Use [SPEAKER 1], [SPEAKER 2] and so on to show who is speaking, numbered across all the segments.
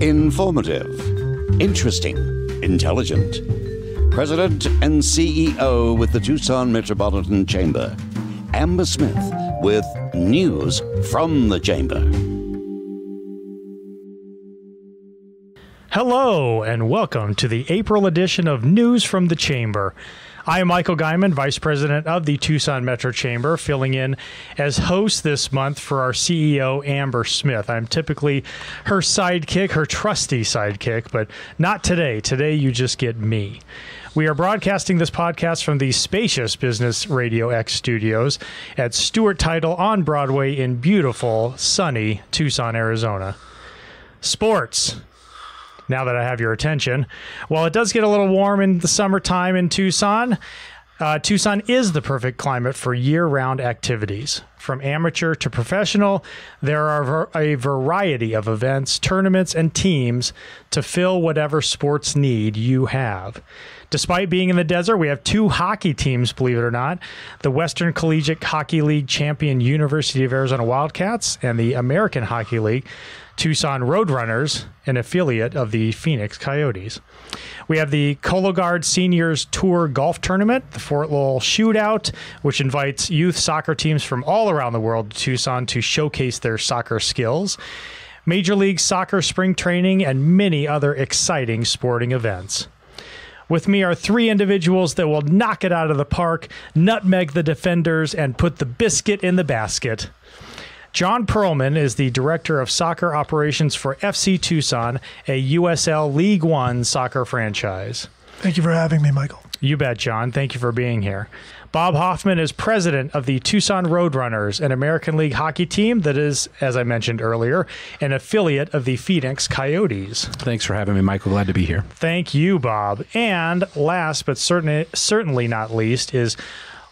[SPEAKER 1] Informative, interesting, intelligent. President and CEO with the Tucson Metropolitan Chamber, Amber Smith with news from the Chamber.
[SPEAKER 2] Hello and welcome to the April edition of News from the Chamber. I am Michael Guyman, Vice President of the Tucson Metro Chamber, filling in as host this month for our CEO, Amber Smith. I'm typically her sidekick, her trusty sidekick, but not today. Today, you just get me. We are broadcasting this podcast from the spacious Business Radio X studios at Stewart Title on Broadway in beautiful, sunny Tucson, Arizona. Sports. Now that I have your attention. While it does get a little warm in the summertime in Tucson, Tucson is the perfect climate for year-round activities. From amateur to professional, there are a variety of events, tournaments, and teams to fill whatever sports need you have. Despite being in the desert, we have two hockey teams, believe it or not, the Western Collegiate Hockey League champion University of Arizona Wildcats and the American Hockey League Tucson Roadrunners, an affiliate of the Phoenix Coyotes. We have the Cologuard Seniors Tour Golf Tournament, the Fort Lowell Shootout, which invites youth soccer teams from all around the world to Tucson to showcase their soccer skills, Major League Soccer spring training, and many other exciting sporting events. With me are three individuals that will knock it out of the park, nutmeg the defenders, and put the biscuit in the basket. John Perlman is the Director of Soccer Operations for FC Tucson, a USL League One soccer franchise.
[SPEAKER 3] Thank you for having me, Michael.
[SPEAKER 2] You bet, John. Thank you for being here. Bob Hoffman is President of the Tucson Roadrunners, an American League hockey team that is, as I mentioned earlier, an affiliate of the Phoenix Coyotes.
[SPEAKER 4] Thanks for having me, Michael. Glad to be here.
[SPEAKER 2] Thank you, Bob. And last but certainly not least is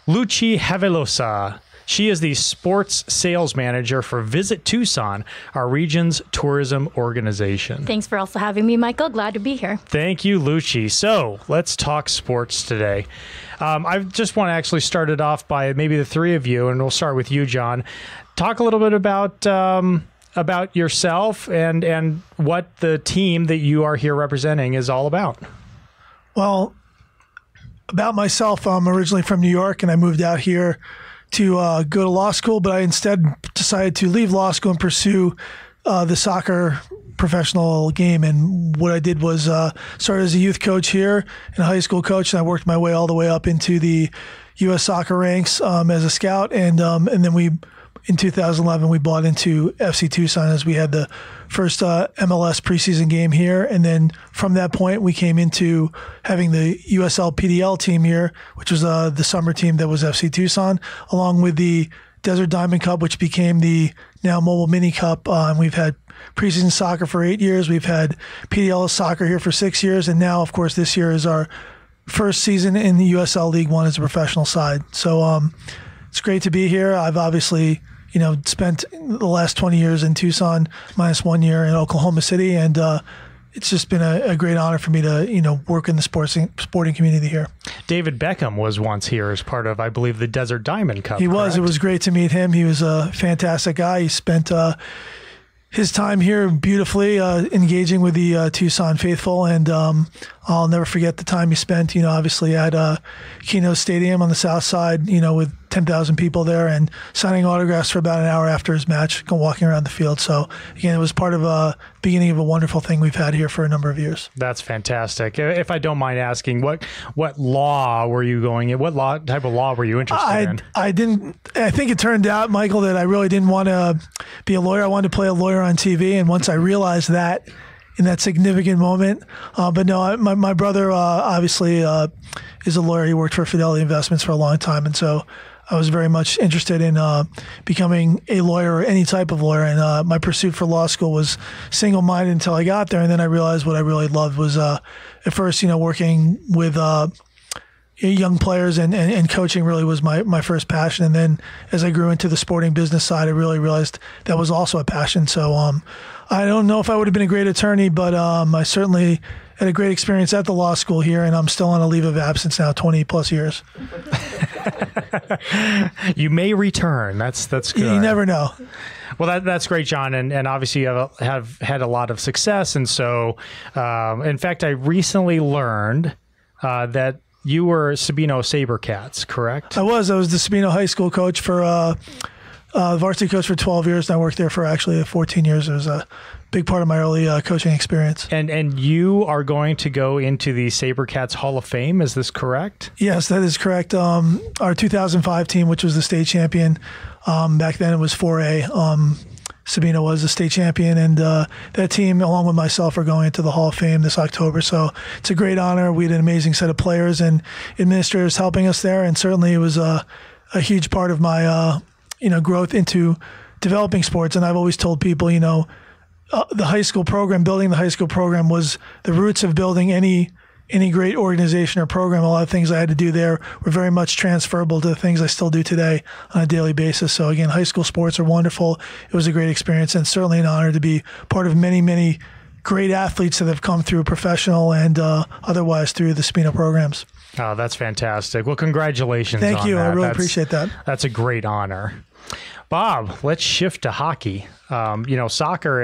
[SPEAKER 2] Luci Havelosa. She is the sports sales manager for Visit Tucson, our region's tourism organization.
[SPEAKER 5] Thanks for also having me, Michael. Glad to be here.
[SPEAKER 2] Thank you, Luci. So let's talk sports today. I just want to actually start it off by maybe the three of you, and we'll start with you, John. Talk a little bit about yourself and what the team that you are here representing is all about.
[SPEAKER 3] Well, about myself, I'm originally from New York, and I moved out here to go to law school, but I instead decided to leave law school and pursue the soccer professional game. And what I did was started as a youth coach here and a high school coach, and I worked my way all the way up into the U.S. soccer ranks as a scout. And then in 2011, we bought into FC Tucson as we had the first MLS preseason game here. And then from that point, we came into having the USL PDL team here, which was the summer team that was FC Tucson, along with the Desert Diamond Cup, which became the now Mobile Mini Cup. And we've had preseason soccer for 8 years. We've had PDL soccer here for 6 years. And now, of course, this year is our first season in the USL League One as a professional side. So it's great to be here. I've obviously spent the last 20 years in Tucson, minus 1 year in Oklahoma City, and it's just been a great honor for me to work in the sporting community here.
[SPEAKER 2] David Beckham was once here as part of, I believe, the Desert Diamond Cup.
[SPEAKER 3] He was.
[SPEAKER 2] Correct? It
[SPEAKER 3] was great to meet him. He was a fantastic guy. He spent his time here beautifully, engaging with the Tucson faithful, and I'll never forget the time he spent, obviously at Keno Stadium on the south side, with 10,000 people there and signing autographs for about an hour after his match, walking around the field. So again, it was part of a beginning of a wonderful thing we've had here for a number of years.
[SPEAKER 2] That's fantastic. If I don't mind asking, what law were you going in? What type of law were you interested in?
[SPEAKER 3] I think it turned out, Michael, that I really didn't want to be a lawyer. I wanted to play a lawyer on TV. And once I realized that in that significant moment, but no, my brother obviously is a lawyer. He worked for Fidelity Investments for a long time. And so I was very much interested in becoming a lawyer or any type of lawyer. And my pursuit for law school was single-minded until I got there. And then I realized what I really loved was at first, working with young players and coaching really was my first passion. And then as I grew into the sporting business side, I really realized that was also a passion. So I don't know if I would have been a great attorney, but I certainly had a great experience at the law school here, and I'm still on a leave of absence now, 20 plus years.
[SPEAKER 2] You may return. That's good.
[SPEAKER 3] You never know.
[SPEAKER 2] Well, that's great, John, and obviously you have had a lot of success, and so, in fact, I recently learned that you were Sabino Sabercats, correct?
[SPEAKER 3] I was the Sabino High School coach for varsity coach for 12 years, and I worked there for actually 14 years. It was a big part of my early coaching experience.
[SPEAKER 2] And you are going to go into the Sabercats Hall of Fame, is this correct?
[SPEAKER 3] Yes, that is correct. Our 2005 team, which was the state champion, back then it was 4A. Sabino was the state champion, and that team, along with myself, are going into the Hall of Fame this October. So it's a great honor. We had an amazing set of players and administrators helping us there, and certainly it was a huge part of my growth into developing sports. And I've always told people, the high school program, building the high school program was the roots of building any great organization or program. A lot of things I had to do there were very much transferable to the things I still do today on a daily basis. So again, high school sports are wonderful. It was a great experience, and certainly an honor to be part of many, many great athletes that have come through professional and otherwise through the Sabino programs.
[SPEAKER 2] Oh, that's fantastic. Well, congratulations.
[SPEAKER 3] Thank you.
[SPEAKER 2] On that.
[SPEAKER 3] I really appreciate that.
[SPEAKER 2] That's a great honor. Bob, let's shift to hockey. Soccer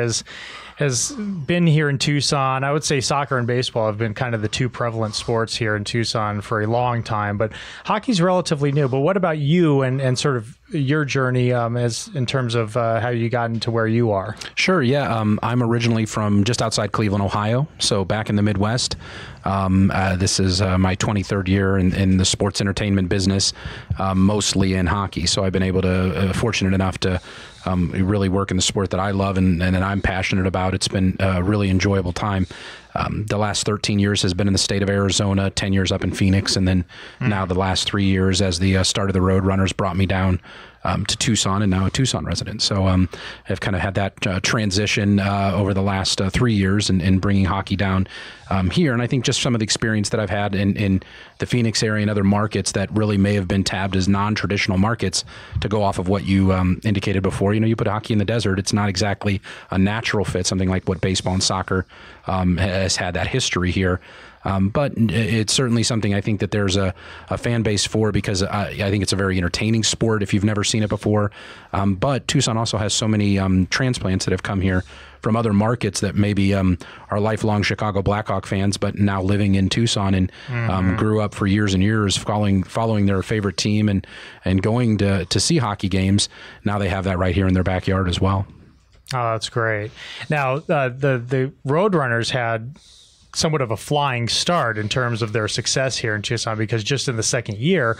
[SPEAKER 2] has been here in Tucson. I would say soccer and baseball have been kind of the two prevalent sports here in Tucson for a long time, but hockey's relatively new. But what about you and sort of your journey as in terms of how you got into where you are?
[SPEAKER 4] Sure, yeah. I'm originally from just outside Cleveland, Ohio, so back in the Midwest. This is my 23rd year in the sports entertainment business, mostly in hockey. So I've been able to, fortunate enough to really work in the sport that I love and I'm passionate about. It's been a really enjoyable time. The last 13 years has been in the state of Arizona, 10 years up in Phoenix, and then now the last 3 years as the start of the Roadrunners brought me down to Tucson, and now a Tucson resident. So I've kind of had that transition over the last 3 years in bringing hockey down here. And I think just some of the experience that I've had in the Phoenix area and other markets that really may have been tabbed as non-traditional markets, to go off of what you indicated before. You put hockey in the desert, it's not exactly a natural fit, something like what baseball and soccer has had that history here. But it's certainly something I think that there's a fan base for, because I think it's a very entertaining sport if you've never seen it before. But Tucson also has so many transplants that have come here from other markets that maybe are lifelong Chicago Blackhawk fans, but now living in Tucson and grew up for years and years following their favorite team and going to see hockey games. Now they have that right here in their backyard as well.
[SPEAKER 2] Oh, that's great. Now, the Roadrunners had somewhat of a flying start in terms of their success here in Tucson, because just in the second year,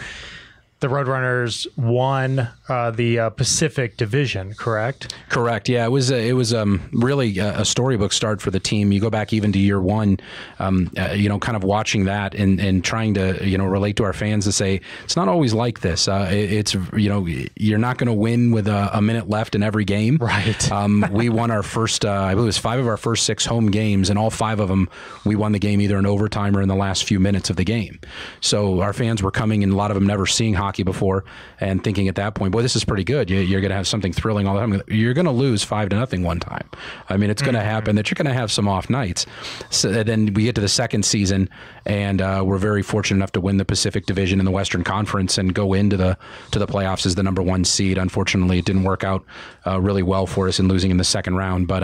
[SPEAKER 2] the Roadrunners won the Pacific Division, correct?
[SPEAKER 4] Correct. Yeah, it was really a storybook start for the team. You go back even to year one, kind of watching that and trying to relate to our fans to say it's not always like this. It's you're not going to win with a minute left in every game.
[SPEAKER 2] Right.
[SPEAKER 4] We won our first, I believe it was 5 of our first 6 home games, and all 5 of them we won the game either in overtime or in the last few minutes of the game. So our fans were coming, and a lot of them never seeing hockey before, and thinking at that point, boy, this is pretty good. You're going to have something thrilling all the time. You're going to lose 5-0 one time. I mean, it's going to happen that you're going to have some off nights. So then we get to the second season, and we're very fortunate enough to win the Pacific Division in the Western Conference and go into the playoffs as the number 1 seed. Unfortunately, it didn't work out really well for us in losing in the second round, but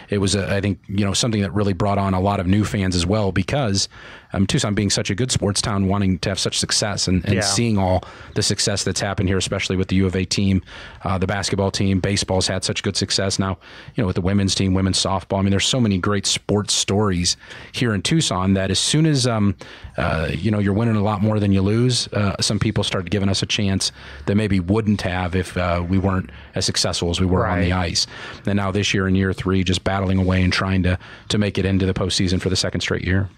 [SPEAKER 4] it was I think something that really brought on a lot of new fans as well, because Tucson being such a good sports town, wanting to have such success and seeing all the success that's happened here, especially with the U of A team, the basketball team, baseball's had such good success now, with the women's team, women's softball. I mean, there's so many great sports stories here in Tucson that as soon as, you're winning a lot more than you lose, some people started giving us a chance that maybe wouldn't have if we weren't as successful as we were on the ice. And now this year in year 3, just battling away and trying to make it into the postseason for the second straight year.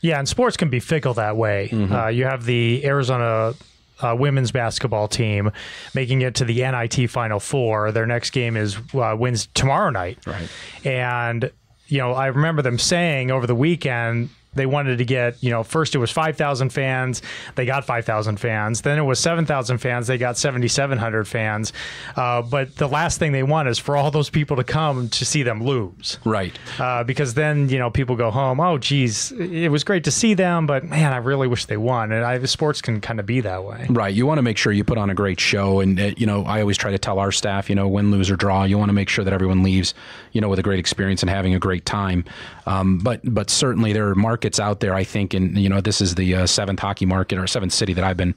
[SPEAKER 2] Yeah, and sports can be fickle that way. You have the Arizona women's basketball team making it to the NIT Final Four. Their next game wins tomorrow night. Right. And, I remember them saying over the weekend They wanted to get, first it was 5,000 fans. They got 5,000 fans. Then it was 7,000 fans. They got 7,700 fans. But the last thing they want is for all those people to come to see them lose.
[SPEAKER 4] Right.
[SPEAKER 2] Because then, people go home, oh, geez, it was great to see them, but man, I really wish they won. And sports can kind of be that way.
[SPEAKER 4] Right. You want to make sure you put on a great show. And, I always try to tell our staff, win, lose, or draw, you want to make sure that everyone leaves, with a great experience and having a great time. But certainly there are markets out there, I think, and this is the seventh hockey market or seventh city that I've been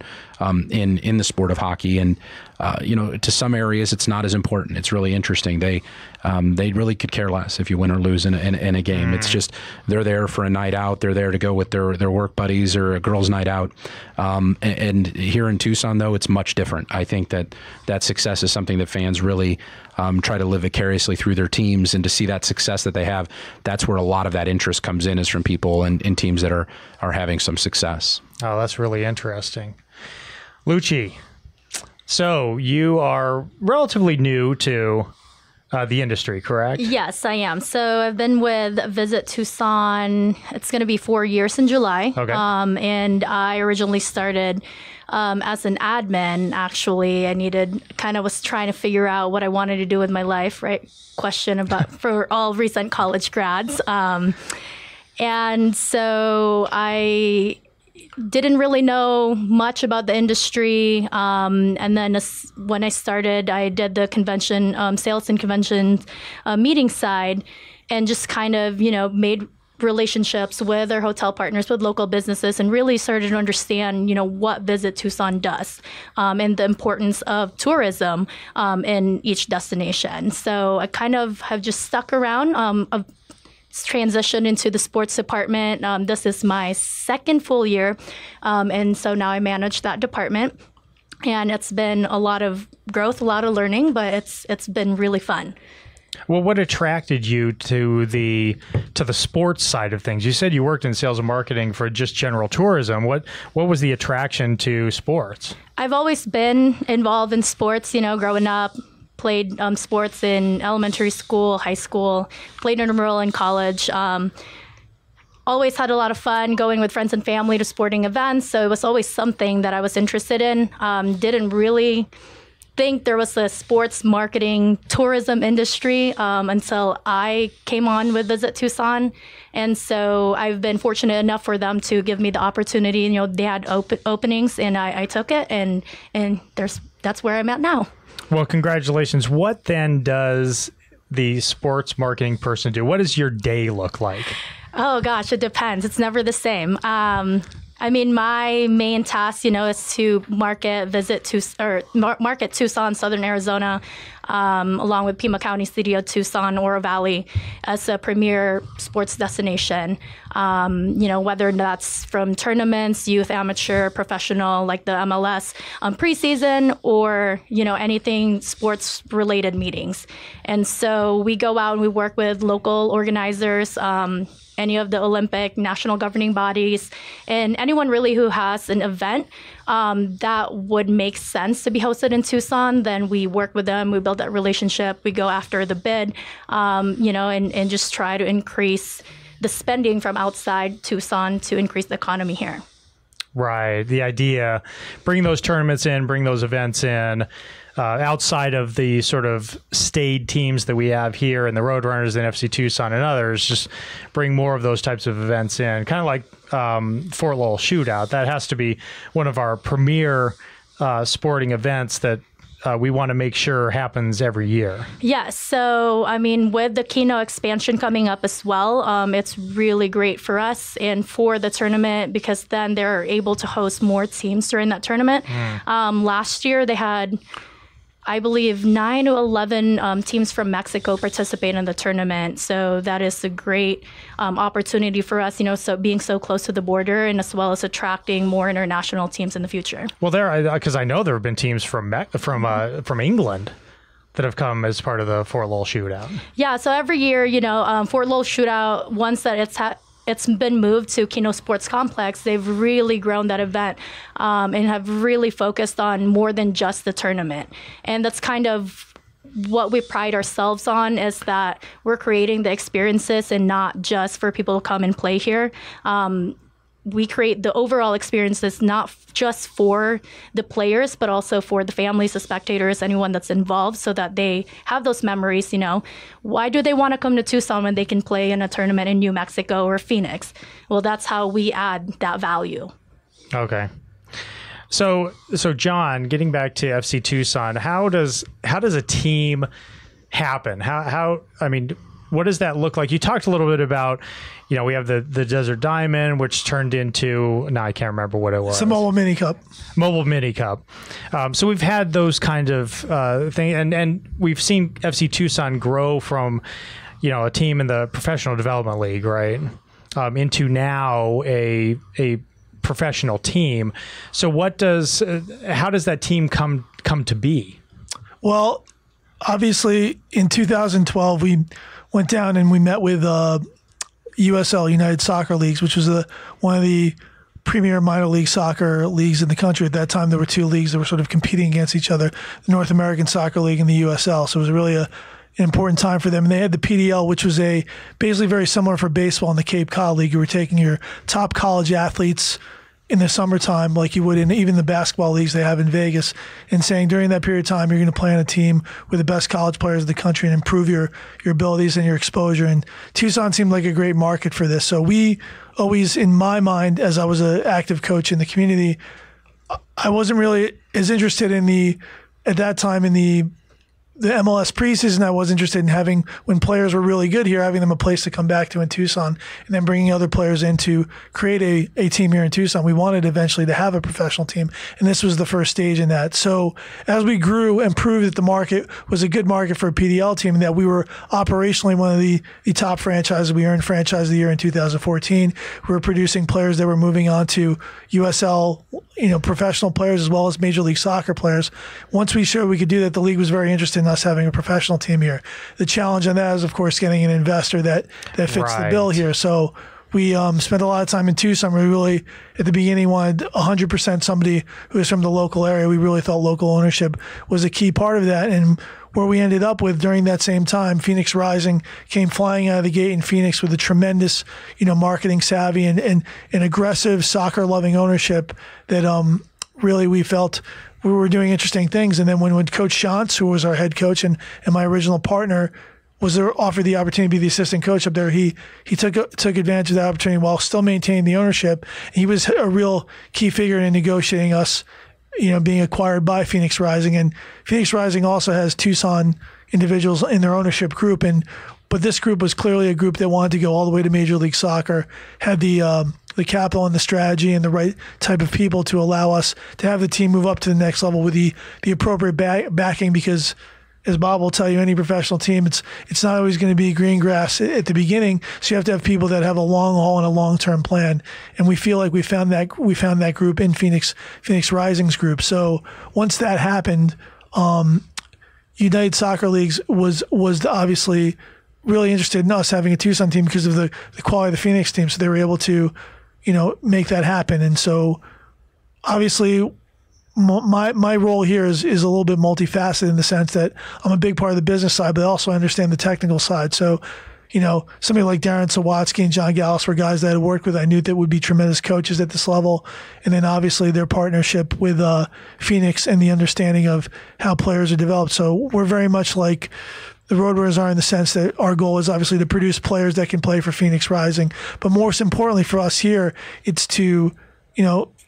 [SPEAKER 4] in the sport of hockey, and to some areas it's not as important. It's really interesting. They really could care less if you win or lose in a game. It's just they're there for a night out. They're there to go with their work buddies or a girls' night out. And here in Tucson, though, it's much different. I think that success is something that fans really try to live vicariously through their teams, and to see that success that they have, that's where a lot of that interest comes in, is from people and teams that are having some success.
[SPEAKER 2] Oh, that's really interesting. Lucci, so you are relatively new to the industry, correct?
[SPEAKER 5] Yes, I am. So I've been with Visit Tucson. It's going to be 4 years in July.
[SPEAKER 2] Okay.
[SPEAKER 5] And I originally started as an admin. Actually, was trying to figure out what I wanted to do with my life, right? Question for all recent college grads. And so I didn't really know much about the industry. And then when I started, I did the convention, sales and conventions meeting side, and just kind of, made relationships with our hotel partners, with local businesses, and really started to understand, what Visit Tucson does, and the importance of tourism in each destination. So I kind of have just stuck around, transitioned into the sports department. This is my second full year, and so now I manage that department. And it's been a lot of growth, a lot of learning, but it's been really fun.
[SPEAKER 2] Well, what attracted you to the sports side of things? You said you worked in sales and marketing for just general tourism. What was the attraction to sports? I've
[SPEAKER 5] always been involved in sports, growing up. Played sports in elementary school, high school, played intramural in college. Always had a lot of fun going with friends and family to sporting events. So it was always something that I was interested in. Didn't really think there was a sports marketing tourism industry until I came on with Visit Tucson. And so I've been fortunate enough for them to give me the opportunity. They had openings, and I took it, and that's where I'm at now.
[SPEAKER 2] Well, congratulations. What then does the sports marketing person do? What does your day look like?
[SPEAKER 5] Oh, gosh, it depends. It's never the same. My main task, is to market Tucson, Southern Arizona, along with Pima County, City of Tucson, Oro Valley, as a premier sports destination. Whether that's from tournaments, youth, amateur, professional, like the MLS preseason, or, anything sports related meetings. And so we go out and we work with local organizers, any of the Olympic national governing bodies, and anyone really who has an event that would make sense to be hosted in Tucson. Then we work with them, we build that relationship, we go after the bid, and just try to increase the spending from outside Tucson to increase the economy here.
[SPEAKER 2] Right. The idea, bring those tournaments in, bring those events in, outside of the sort of staid teams that we have here and the Roadrunners, and FC Tucson and others, just bring more of those types of events in. Kind of like Fort Lowell Shootout. That has to be one of our premier sporting events that we want to make sure happens every year. Yes.
[SPEAKER 5] So, with the Keno expansion coming up as well, it's really great for us and for the tournament, because then they're able to host more teams during that tournament. Last year, they had, I believe, 9 to 11 teams from Mexico participate in the tournament. So that is a great opportunity for us, so being so close to the border, and as well as attracting more international teams in the future.
[SPEAKER 2] Well, because I know there have been teams from England that have come as part of the Fort Lowell Shootout.
[SPEAKER 5] Yeah, so every year, Fort Lowell Shootout, once that it's been moved to Keno Sports Complex, they've really grown that event and have really focused on more than just the tournament. And that's kind of what we pride ourselves on is that we're creating the experiences and not just for people to come and play here. We create the overall experiences not just for the players, but also for the families, the spectators, anyone that's involved, so that they have those memories. Why do they want to come to Tucson when they can play in a tournament in New Mexico or Phoenix? Well, that's how we add that value. Okay.
[SPEAKER 2] So John, getting back to FC Tucson, how does a team happen? What does that look like? You talked a little bit about, we have the Desert Diamond, which turned into, I can't remember what it was.
[SPEAKER 3] It's a Mobile Mini Cup.
[SPEAKER 2] Mobile Mini Cup. So we've had those kind of things, and we've seen FC Tucson grow from, a team in the Professional Development League, right, into now a professional team. So how does that team come to be?
[SPEAKER 3] Well, obviously in 2012, we went down and we met with USL, United Soccer Leagues, which was one of the premier minor league soccer leagues in the country. At that time, there were two leagues that were sort of competing against each other, the North American Soccer League and the USL. So it was really an important time for them. And they had the PDL, which was basically very similar for baseball in the Cape Cod League. You were taking your top college athletes in the summertime, like you would in even the basketball leagues they have in Vegas, and saying during that period of time, you're going to play on a team with the best college players in the country and improve your abilities and your exposure. And Tucson seemed like a great market for this. So we always, in my mind, as I was an active coach in the community, I wasn't really as interested at that time in the MLS preseason. I was interested in having, when players were really good here, having them a place to come back to in Tucson, and then bringing other players in to create a team here in Tucson. We wanted eventually to have a professional team, and this was the first stage in that. So as we grew and proved that the market was a good market for a PDL team, and that we were operationally one of the top franchises, we earned Franchise of the Year in 2014. We were producing players that were moving on to USL, professional players as well as Major League Soccer players. Once we showed we could do that, the league was very interested in us having a professional team here. The challenge on that is, of course, getting an investor that fits the bill here. So we spent a lot of time in Tucson. We really, at the beginning, wanted 100% somebody who was from the local area. We really thought local ownership was a key part of that. And where we ended up with during that same time, Phoenix Rising came flying out of the gate in Phoenix with a tremendous, marketing savvy and aggressive soccer-loving ownership that really we felt we were doing interesting things. And then when Coach Shantz, who was our head coach and my original partner, was there, offered the opportunity to be the assistant coach up there, he took advantage of that opportunity while still maintaining the ownership. He was a real key figure in negotiating us, being acquired by Phoenix Rising. And Phoenix Rising also has Tucson individuals in their ownership group. But this group was clearly a group that wanted to go all the way to Major League Soccer, had the capital and the strategy and the right type of people to allow us to have the team move up to the next level with the appropriate backing, because as Bob will tell you, any professional team, it's not always going to be green grass at the beginning. So you have to have people that have a long haul and a long-term plan. And we feel like we found that group in Phoenix Rising's group. So once that happened, United Soccer Leagues was obviously really interested in us having a Tucson team because of the quality of the Phoenix team. So they were able to, make that happen. And so obviously my role here is a little bit multifaceted in the sense that I'm a big part of the business side, but also I understand the technical side. So, somebody like Darren Sawatsky and John Gallus were guys that I had worked with. I knew that would be tremendous coaches at this level. And then obviously their partnership with Phoenix and the understanding of how players are developed. So we're very much like the Roadrunners are in the sense that our goal is obviously to produce players that can play for Phoenix Rising. But most importantly for us here, it's to,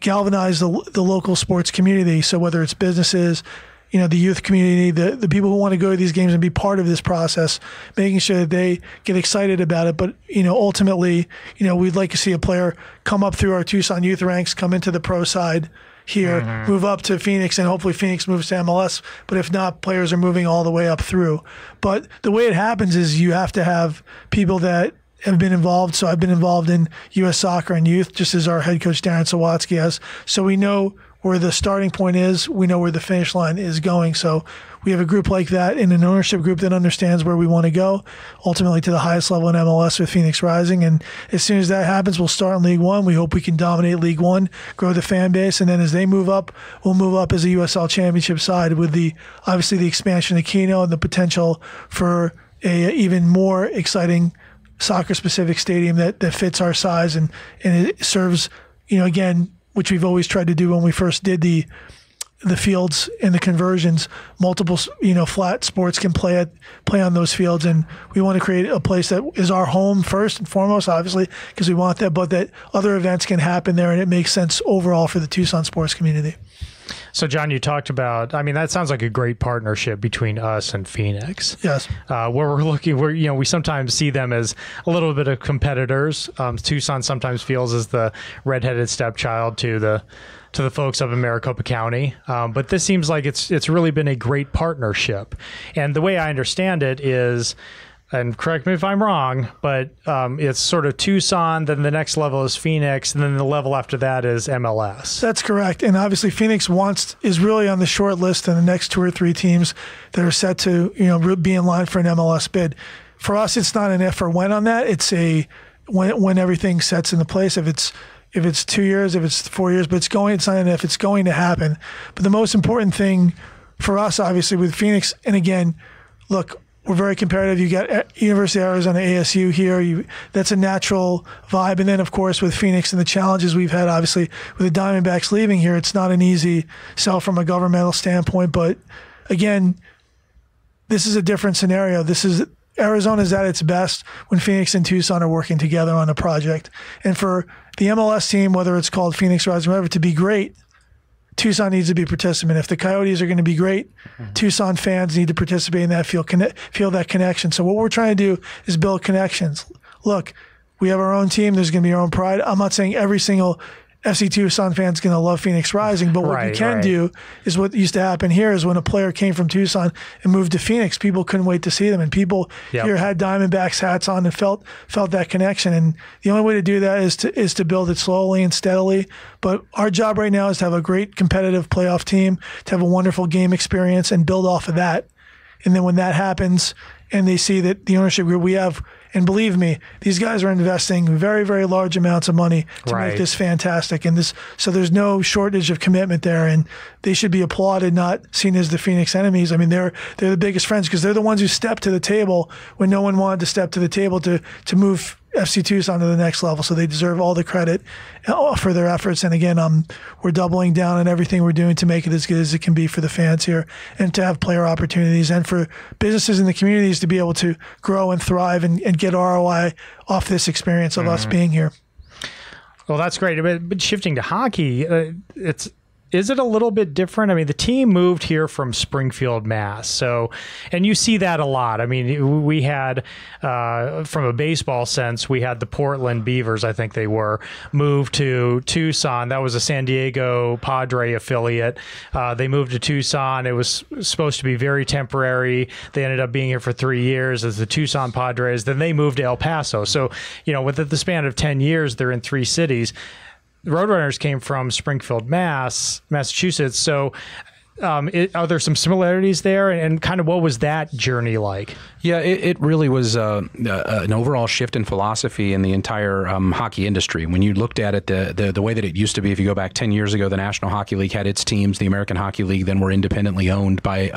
[SPEAKER 3] galvanize the local sports community. So whether it's businesses, the youth community, the people who want to go to these games and be part of this process, making sure that they get excited about it. But, ultimately, we'd like to see a player come up through our Tucson youth ranks, come into the pro side here, move up to Phoenix, and hopefully Phoenix moves to MLS. But if not, players are moving all the way up through. But the way it happens is you have to have people that have been involved. So I've been involved in U.S. soccer and youth, just as our head coach Darren Sawatsky has. So we know where the starting point is. We know where the finish line is going. So we have a group like that in an ownership group that understands where we want to go, ultimately to the highest level in MLS with Phoenix Rising. And as soon as that happens, we'll start in League One. We hope we can dominate League One, grow the fan base, and then as they move up, we'll move up as a USL Championship side with obviously the expansion of Keno and the potential for a even more exciting soccer-specific stadium that fits our size and it serves, again, which we've always tried to do when we first did the fields and the conversions. Multiple, flat sports can play on those fields, and we want to create a place that is our home first and foremost, obviously, because we want that, but that other events can happen there, and it makes sense overall for the Tucson sports community.
[SPEAKER 2] So, John, you talked about, that sounds like a great partnership between us and Phoenix.
[SPEAKER 3] Yes.
[SPEAKER 2] Where we sometimes see them as a little bit of competitors. Tucson sometimes feels as the redheaded stepchild to the folks up in Maricopa County. But this seems like it's really been a great partnership. And the way I understand it is, and correct me if I'm wrong, but it's sort of Tucson, then the next level is Phoenix, and then the level after that is MLS.
[SPEAKER 3] That's correct. And obviously Phoenix is really on the short list of the next 2 or 3 teams that are set to, be in line for an MLS bid. For us, it's not an if or when on that. It's a when everything sets into place. If it's 2 years, if it's 4 years, but it's not an if, it's going to happen. But the most important thing for us, obviously, with Phoenix, and again, look, we're very competitive. You got University of Arizona, ASU here. That's a natural vibe. And then, of course, with Phoenix and the challenges we've had, obviously, with the Diamondbacks leaving here, it's not an easy sell from a governmental standpoint. But again, this is a different scenario. Arizona's at its best when Phoenix and Tucson are working together on a project. And for the MLS team, whether it's called Phoenix Rising or whatever, to be great, Tucson needs to be a participant. If the Coyotes are going to be great, Tucson fans need to participate in that, feel that connection. So what we're trying to do is build connections. Look, we have our own team. There's going to be our own pride. I'm not saying every single FC Tucson fan's going to love Phoenix Rising, but what you can do is what used to happen here is when a player came from Tucson and moved to Phoenix, people couldn't wait to see them, and people here had Diamondbacks hats on and felt that connection. And the only way to do that is to build it slowly and steadily. But our job right now is to have a great competitive playoff team, to have a wonderful game experience, and build off of that. And then when that happens, and they see that the ownership group we have. And believe me, these guys are investing very, very large amounts of money to make this fantastic. And so there's no shortage of commitment there. And they should be applauded, not seen as the Phoenix enemies. I mean, they're the biggest friends because they're the ones who stepped to the table when no one wanted to step to the table to move FC Tucson to the next level. So they deserve all the credit for their efforts. And again, we're doubling down on everything we're doing to make it as good as it can be for the fans here and to have player opportunities and for businesses in the communities to be able to grow and thrive and get ROI off this experience of us being here.
[SPEAKER 2] Well, that's great. But shifting to hockey, is it a little bit different? I mean, the team moved here from Springfield, Mass. So, and you see that a lot. I mean, we had, from a baseball sense, we had the Portland Beavers, I think they were, moved to Tucson. That was a San Diego Padre affiliate. They moved to Tucson. It was supposed to be very temporary. They ended up being here for 3 years as the Tucson Padres. Then they moved to El Paso. So, within the span of 10 years, they're in 3 cities. The Roadrunners came from Springfield, Massachusetts. So are there some similarities there? And kind of what was that journey like?
[SPEAKER 4] Yeah, it really was an overall shift in philosophy in the entire hockey industry. When you looked at it, the way that it used to be, if you go back 10 years ago, the National Hockey League had its teams. The American Hockey League then were independently owned by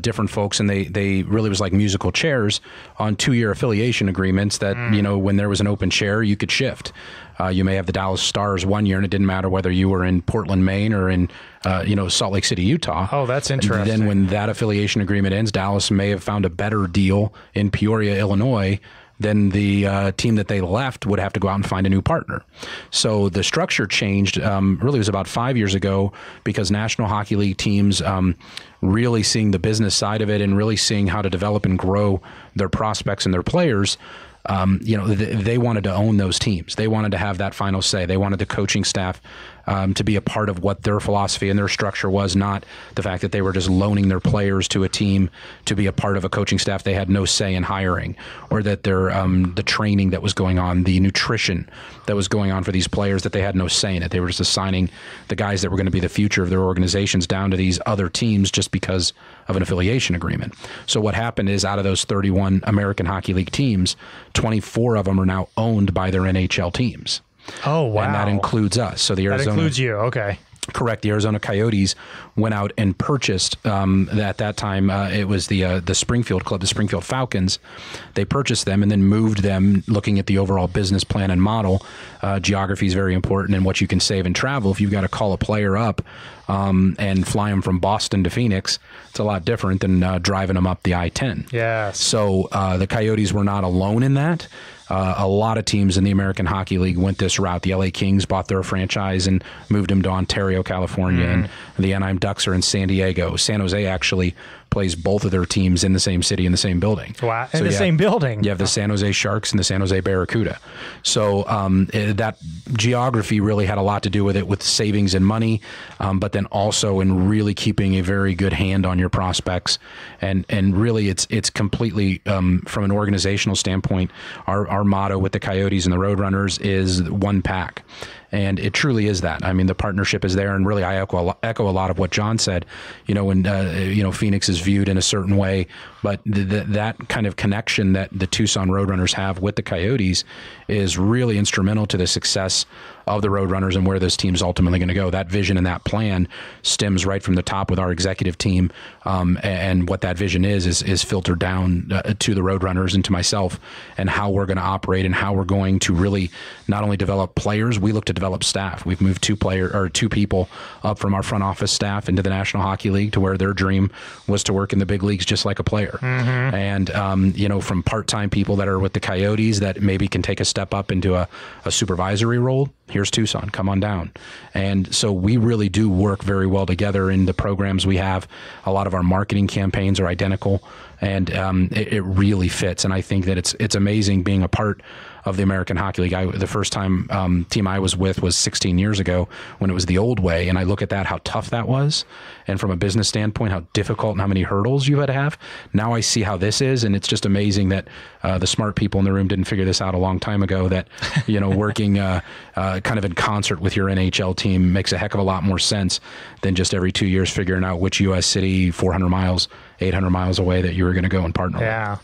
[SPEAKER 4] different folks, and they really was like musical chairs on 2-year affiliation agreements that, when there was an open chair, you could shift. You may have the Dallas Stars 1 year, and it didn't matter whether you were in Portland, Maine, or in Salt Lake City, Utah.
[SPEAKER 2] Oh, that's interesting.
[SPEAKER 4] And then when that affiliation agreement ends, Dallas may have found a better deal in Peoria, Illinois, then the team that they left would have to go out and find a new partner. So the structure changed. Really, it was about 5 years ago because National Hockey League teams really seeing the business side of it and really seeing how to develop and grow their prospects and their players. They wanted to own those teams. They wanted to have that final say. They wanted the coaching staff to be a part of what their philosophy and their structure was, not the fact that they were just loaning their players to a team to be a part of a coaching staff they had no say in hiring, or that their the training that was going on, the nutrition that was going on for these players, that they had no say in it. They were just assigning the guys that were going to be the future of their organizations down to these other teams just because of an affiliation agreement. So what happened is, out of those 31 American Hockey League teams, 24 of them are now owned by their NHL teams.
[SPEAKER 2] Oh, wow.
[SPEAKER 4] And that includes us. So the Arizona,
[SPEAKER 2] that includes you. Okay.
[SPEAKER 4] Correct. The Arizona Coyotes went out and purchased, at that time, it was the Springfield Club, the Springfield Falcons. They purchased them and then moved them, looking at the overall business plan and model. Geography is very important, and what you can save in travel. If you've got to call a player up and fly them from Boston to Phoenix, it's a lot different than driving them up the I-10.
[SPEAKER 2] Yes.
[SPEAKER 4] So the Coyotes were not alone in that. A lot of teams in the American Hockey League went this route. The LA Kings bought their franchise and moved them to Ontario, California, and the Anaheim Ducks are in San Diego. San Jose actually plays both of their teams in the same city, in the same building.
[SPEAKER 2] Wow. In the same building.
[SPEAKER 4] You have the San Jose Sharks and the San Jose Barracuda. So that geography really had a lot to do with it, with savings and money, but then also in really keeping a very good hand on your prospects. And really it's completely, from an organizational standpoint, our motto with the Coyotes and the Roadrunners is one pack. And it truly is that. I mean, the partnership is there, and really I echo a lot of what John said. When Phoenix is viewed in a certain way, but that kind of connection that the Tucson Roadrunners have with the Coyotes is really instrumental to the success of the Roadrunners and where this team's ultimately going to go. That vision and that plan stems right from the top with our executive team, and what that vision is filtered down to the Roadrunners and to myself, and how we're going to operate and how we're going to really not only develop players, we look to develop staff. We've moved two people up from our front office staff into the National Hockey League, to where their dream was to work in the big leagues just like a player. And from part-time people that are with the Coyotes that maybe can take a step up into a supervisory role, here's Tucson, come on down. And so we really do work very well together in the programs we have. A lot of our marketing campaigns are identical, and it really fits. And I think that it's amazing being a part of the American Hockey League. The first time team I was with was 16 years ago, when it was the old way, and I look at that, how tough that was, and from a business standpoint, how difficult and how many hurdles you had to have. Now I see how this is, and it's just amazing that the smart people in the room didn't figure this out a long time ago, that working kind of in concert with your NHL team makes a heck of a lot more sense than just every 2 years figuring out which U.S. city 400 miles, 800 miles away that you were going to go and partner with.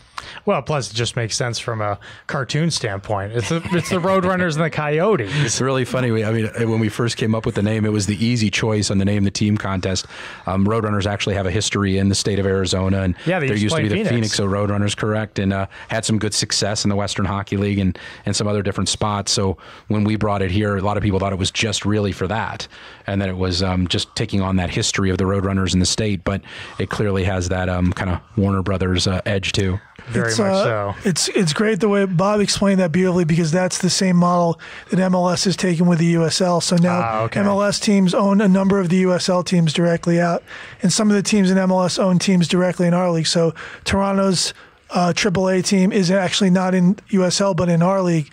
[SPEAKER 2] Well, plus it just makes sense from a cartoon standpoint. It's the Roadrunners and the Coyotes.
[SPEAKER 4] It's really funny. I mean, when we first came up with the name, it was the easy choice on the name the team contest. Roadrunners actually have a history in the state of Arizona, and there used to be the Phoenix Roadrunners, correct, and had some good success in the Western Hockey League and some other different spots. So when we brought it here, a lot of people thought it was just really for that, and that it was just taking on that history of the Roadrunners in the state, but it clearly has that kind of Warner Brothers edge too.
[SPEAKER 2] Very much so.
[SPEAKER 3] It's great the way Bob explained that beautifully, because that's the same model that MLS is taking with the USL. So now MLS teams own a number of the USL teams directly out, and some of the teams in MLS own teams directly in our league. So Toronto's AAA team is actually not in USL, but in our league.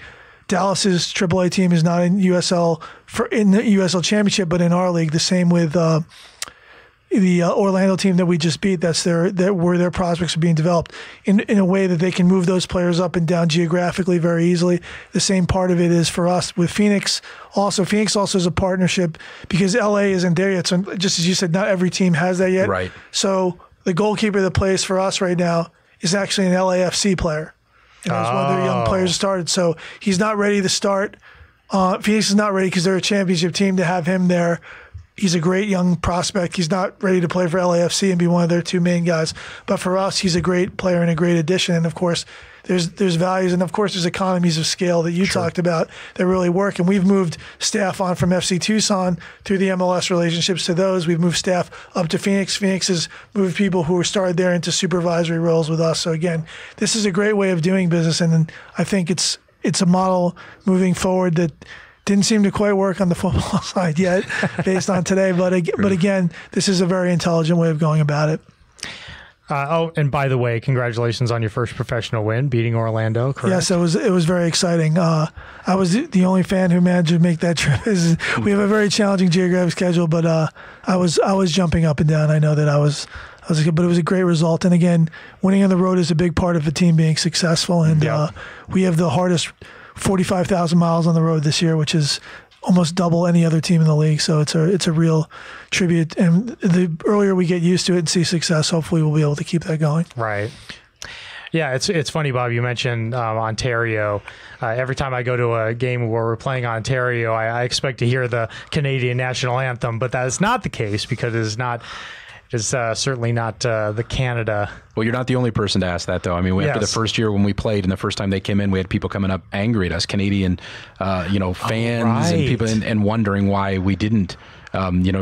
[SPEAKER 3] Dallas's AAA team is not in USL in the USL Championship, but in our league. The same with the Orlando team that we just beat. That's where their prospects are being developed in a way that they can move those players up and down geographically very easily. The same part of it is for us with Phoenix. Also, Phoenix also is a partnership because LA isn't there yet. So just as you said, not every team has that yet. Right. So the goalkeeper that plays for us right now is actually an LAFC player. And that's one of their young players started. So he's not ready to start. Phoenix is not ready because they're a championship team to have him there. He's a great young prospect. He's not ready to play for LAFC and be one of their two main guys. But for us, he's a great player and a great addition. And, of course, there's values. And, of course, there's economies of scale that you talked about that really work. And we've moved staff on from FC Tucson through the MLS relationships to those. We've moved staff up to Phoenix. Phoenix has moved people who were started there into supervisory roles with us. So, again, this is a great way of doing business. And I think it's a model moving forward that didn't seem to quite work on the football side yet based on today. But again, this is a very intelligent way of going about it.
[SPEAKER 2] And by the way, congratulations on your first professional win, beating Orlando, correct?
[SPEAKER 3] Yes, it was very exciting. I was the only fan who managed to make that trip. We have a very challenging geographic schedule, but I was jumping up and down. I know that I was good, but it was a great result. And again, winning on the road is a big part of a team being successful. And we have the hardest 45,000 miles on the road this year, which is almost double any other team in the league. So it's a real tribute. And the earlier we get used to it and see success, hopefully we'll be able to keep that going.
[SPEAKER 2] Right. Yeah, it's funny, Bob. You mentioned Ontario. Every time I go to a game where we're playing Ontario, I expect to hear the Canadian national anthem, but that is not the case because it is not. It's certainly not the Canada.
[SPEAKER 4] Well, you're not the only person to ask that, though. I mean, after the first year when we played and the first time they came in, we had people coming up angry at us, Canadian, fans and people, and wondering why we didn't,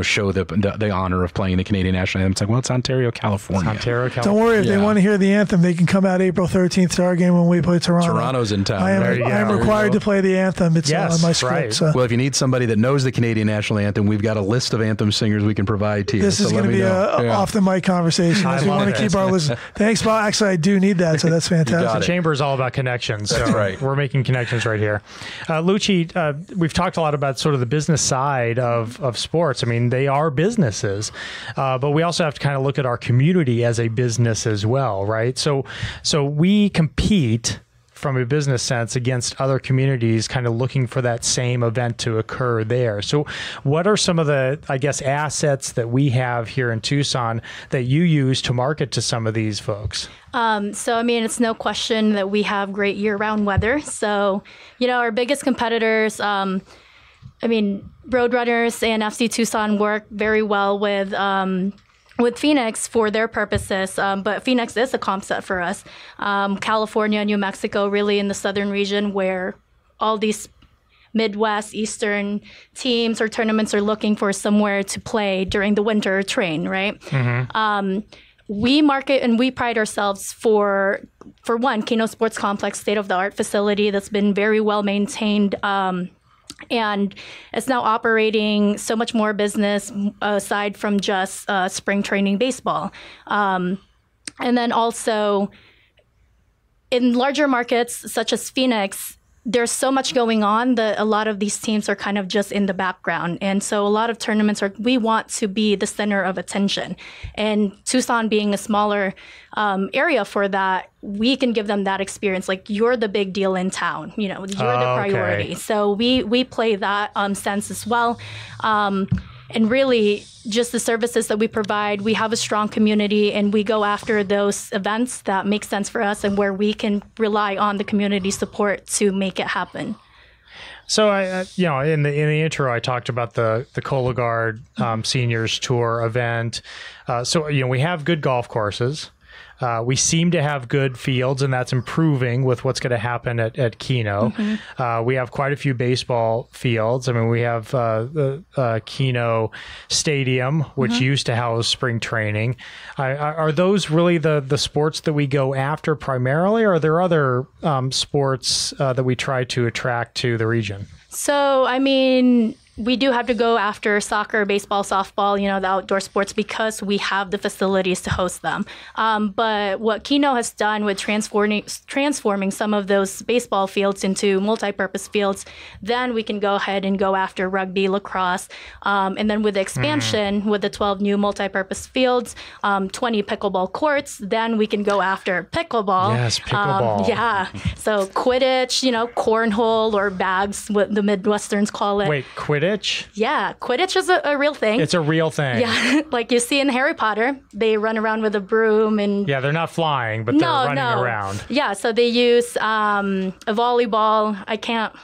[SPEAKER 4] show the honor of playing the Canadian national anthem. It's like, well, it's Ontario, California.
[SPEAKER 3] Don't worry, if they want to hear the anthem, they can come out April 13th to our game when we play Toronto.
[SPEAKER 4] Toronto's in town.
[SPEAKER 3] I am required to play the anthem. It's on my script.
[SPEAKER 2] Right.
[SPEAKER 3] So.
[SPEAKER 4] Well, if you need somebody that knows the Canadian national anthem, we've got a list of anthem singers we can provide to you.
[SPEAKER 3] This is going to be an off the mic conversation. We want to keep our list. Thanks, Bob. Actually, I do need that, so that's fantastic.
[SPEAKER 2] The Chamber is all about connections.
[SPEAKER 4] That's
[SPEAKER 2] so
[SPEAKER 4] right.
[SPEAKER 2] We're making connections right here. Lucci, we've talked a lot about sort of the business side of sports. I mean, they are businesses, but we also have to kind of look at our community as a business as well, right? So we compete from a business sense against other communities, kind of looking for that same event to occur there. So what are some of the, I guess, assets that we have here in Tucson that you use to market to some of these folks?
[SPEAKER 5] So, I mean, it's no question that we have great year-round weather. So, our biggest competitors, Roadrunners and FC Tucson work very well with Phoenix for their purposes, but Phoenix is a comp set for us. California, New Mexico, really in the southern region where all these Midwest, Eastern teams or tournaments are looking for somewhere to play during the winter or train, right? Mm-hmm. We market and we pride ourselves for one, Keno Sports Complex, state-of-the-art facility that's been very well maintained, and it's now operating so much more business aside from just spring training baseball. And then also in larger markets such as Phoenix, there's so much going on that a lot of these teams are kind of just in the background. And so a lot of tournaments we want to be the center of attention. And Tucson being a smaller area for that, we can give them that experience. Like, you're the big deal in town, you're the priority. Okay. So we play that sense as well. And really, just the services that we provide, we have a strong community, and we go after those events that make sense for us and where we can rely on the community support to make it happen.
[SPEAKER 2] So, in the intro, I talked about the Cologuard Seniors Tour event. So, we have good golf courses. We seem to have good fields, and that's improving with what's going to happen at Keno. Mm-hmm. We have quite a few baseball fields. I mean, we have the Keno Stadium, which mm-hmm. used to house spring training. Are those really the sports that we go after primarily, or are there other sports that we try to attract to the region? So, we do have to go after soccer, baseball, softball, the outdoor sports, because we have the facilities to host them. But what Keno has done with transforming some of those baseball fields into multi-purpose fields, then we can go ahead and go after rugby, lacrosse. And then with the expansion, with the 12 new multi-purpose fields, 20 pickleball courts, then we can go after pickleball. Yes, pickleball.
[SPEAKER 5] So Quidditch, cornhole or bags, what the Midwesterns call it.
[SPEAKER 2] Wait, Quidditch?
[SPEAKER 5] Yeah, Quidditch is a real thing.
[SPEAKER 2] It's a real thing.
[SPEAKER 5] Yeah, like you see in Harry Potter, they run around with a broom and...
[SPEAKER 2] Yeah, they're not flying, but they're running around. Yeah,
[SPEAKER 5] so they use a volleyball. I can't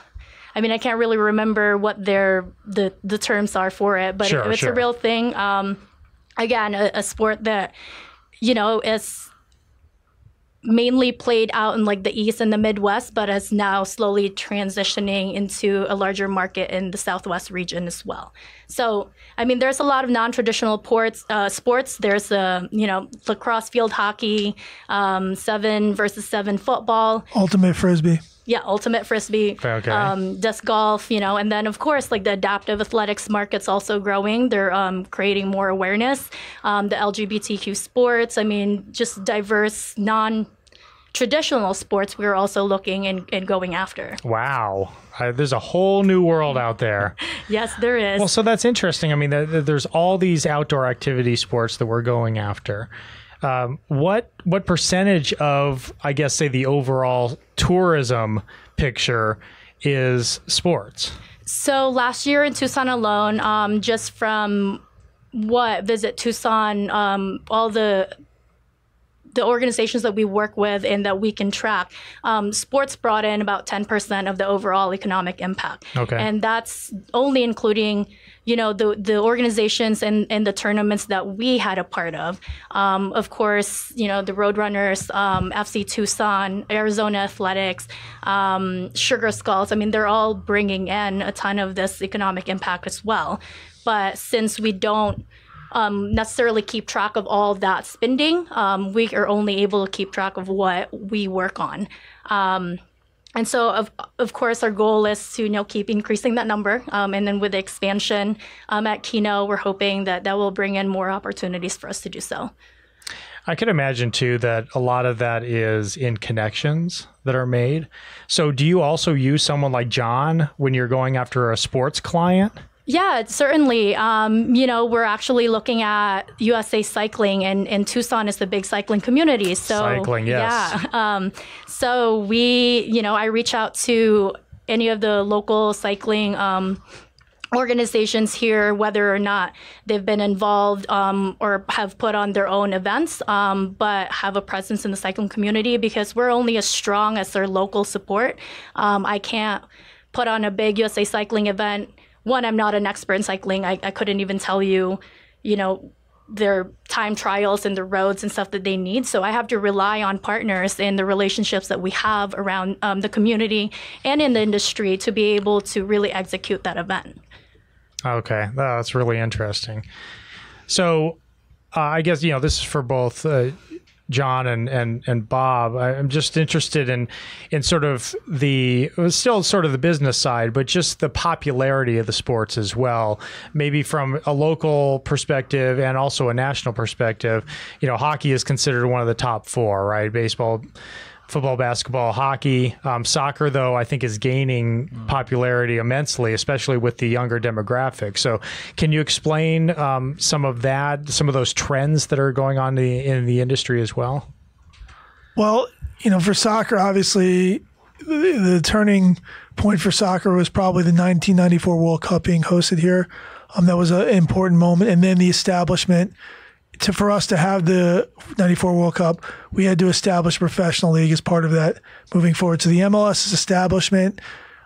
[SPEAKER 5] really remember what the terms are for it, but it's a real thing. Again, a sport that, is mainly played out in like the East and the Midwest, but is now slowly transitioning into a larger market in the Southwest region as well. So, there's a lot of non-traditional sports. There's lacrosse field hockey, 7 versus 7 football.
[SPEAKER 3] Ultimate Frisbee.
[SPEAKER 5] ultimate frisbee, disc golf, and then of course, like the adaptive athletics market's also growing. They're creating more awareness. The LGBTQ sports, I mean, just diverse, non-traditional sports we're also looking and going after.
[SPEAKER 2] Wow. There's a whole new world out there.
[SPEAKER 5] Yes, there is.
[SPEAKER 2] Well, so that's interesting. I mean, there's all these outdoor activity sports that we're going after. What percentage of, I guess, say the overall tourism picture is sports?
[SPEAKER 5] So last year in Tucson alone, just from Visit Tucson, all the organizations that we work with and that we can track, sports brought in about 10% of the overall economic impact. Okay. And that's only including, the organizations and the tournaments that we had a part of. Of course, the Roadrunners, FC Tucson, Arizona Athletics, Sugar Skulls. I mean, they're all bringing in a ton of this economic impact as well. But since we don't necessarily keep track of all of that spending, we are only able to keep track of what we work on. And so, of course, our goal is to keep increasing that number. And then with the expansion at Kino, we're hoping that will bring in more opportunities for us to do so.
[SPEAKER 2] I can imagine, too, that a lot of that is in connections that are made. So do you also use someone like John when you're going after a sports client?
[SPEAKER 5] Yeah, certainly. We're actually looking at USA Cycling, and Tucson is the big cycling community. So
[SPEAKER 2] cycling, yes.
[SPEAKER 5] Yeah. So I reach out to any of the local cycling organizations here, whether or not they've been involved or have put on their own events, but have a presence in the cycling community, because we're only as strong as their local support. I can't put on a big USA Cycling event. One, I'm not an expert in cycling. I couldn't even tell you, their time trials and the roads and stuff that they need. So I have to rely on partners and the relationships that we have around the community and in the industry to be able to really execute that event.
[SPEAKER 2] Okay, that's really interesting. So I guess, this is for both John and Bob. I'm just interested in sort of still sort of the business side, but just the popularity of the sports as well, maybe from a local perspective and also a national perspective. Hockey is considered one of the top four, right? Baseball, football, basketball, hockey. Soccer, though, I think is gaining popularity immensely, especially with the younger demographic. So can you explain some of those trends that are going on in the industry as well?
[SPEAKER 3] Well, for soccer, obviously, the turning point for soccer was probably the 1994 World Cup being hosted here. That was an important moment. And then the establishment. For us to have the 94 World Cup, we had to establish a professional league as part of that moving forward. So the MLS's establishment,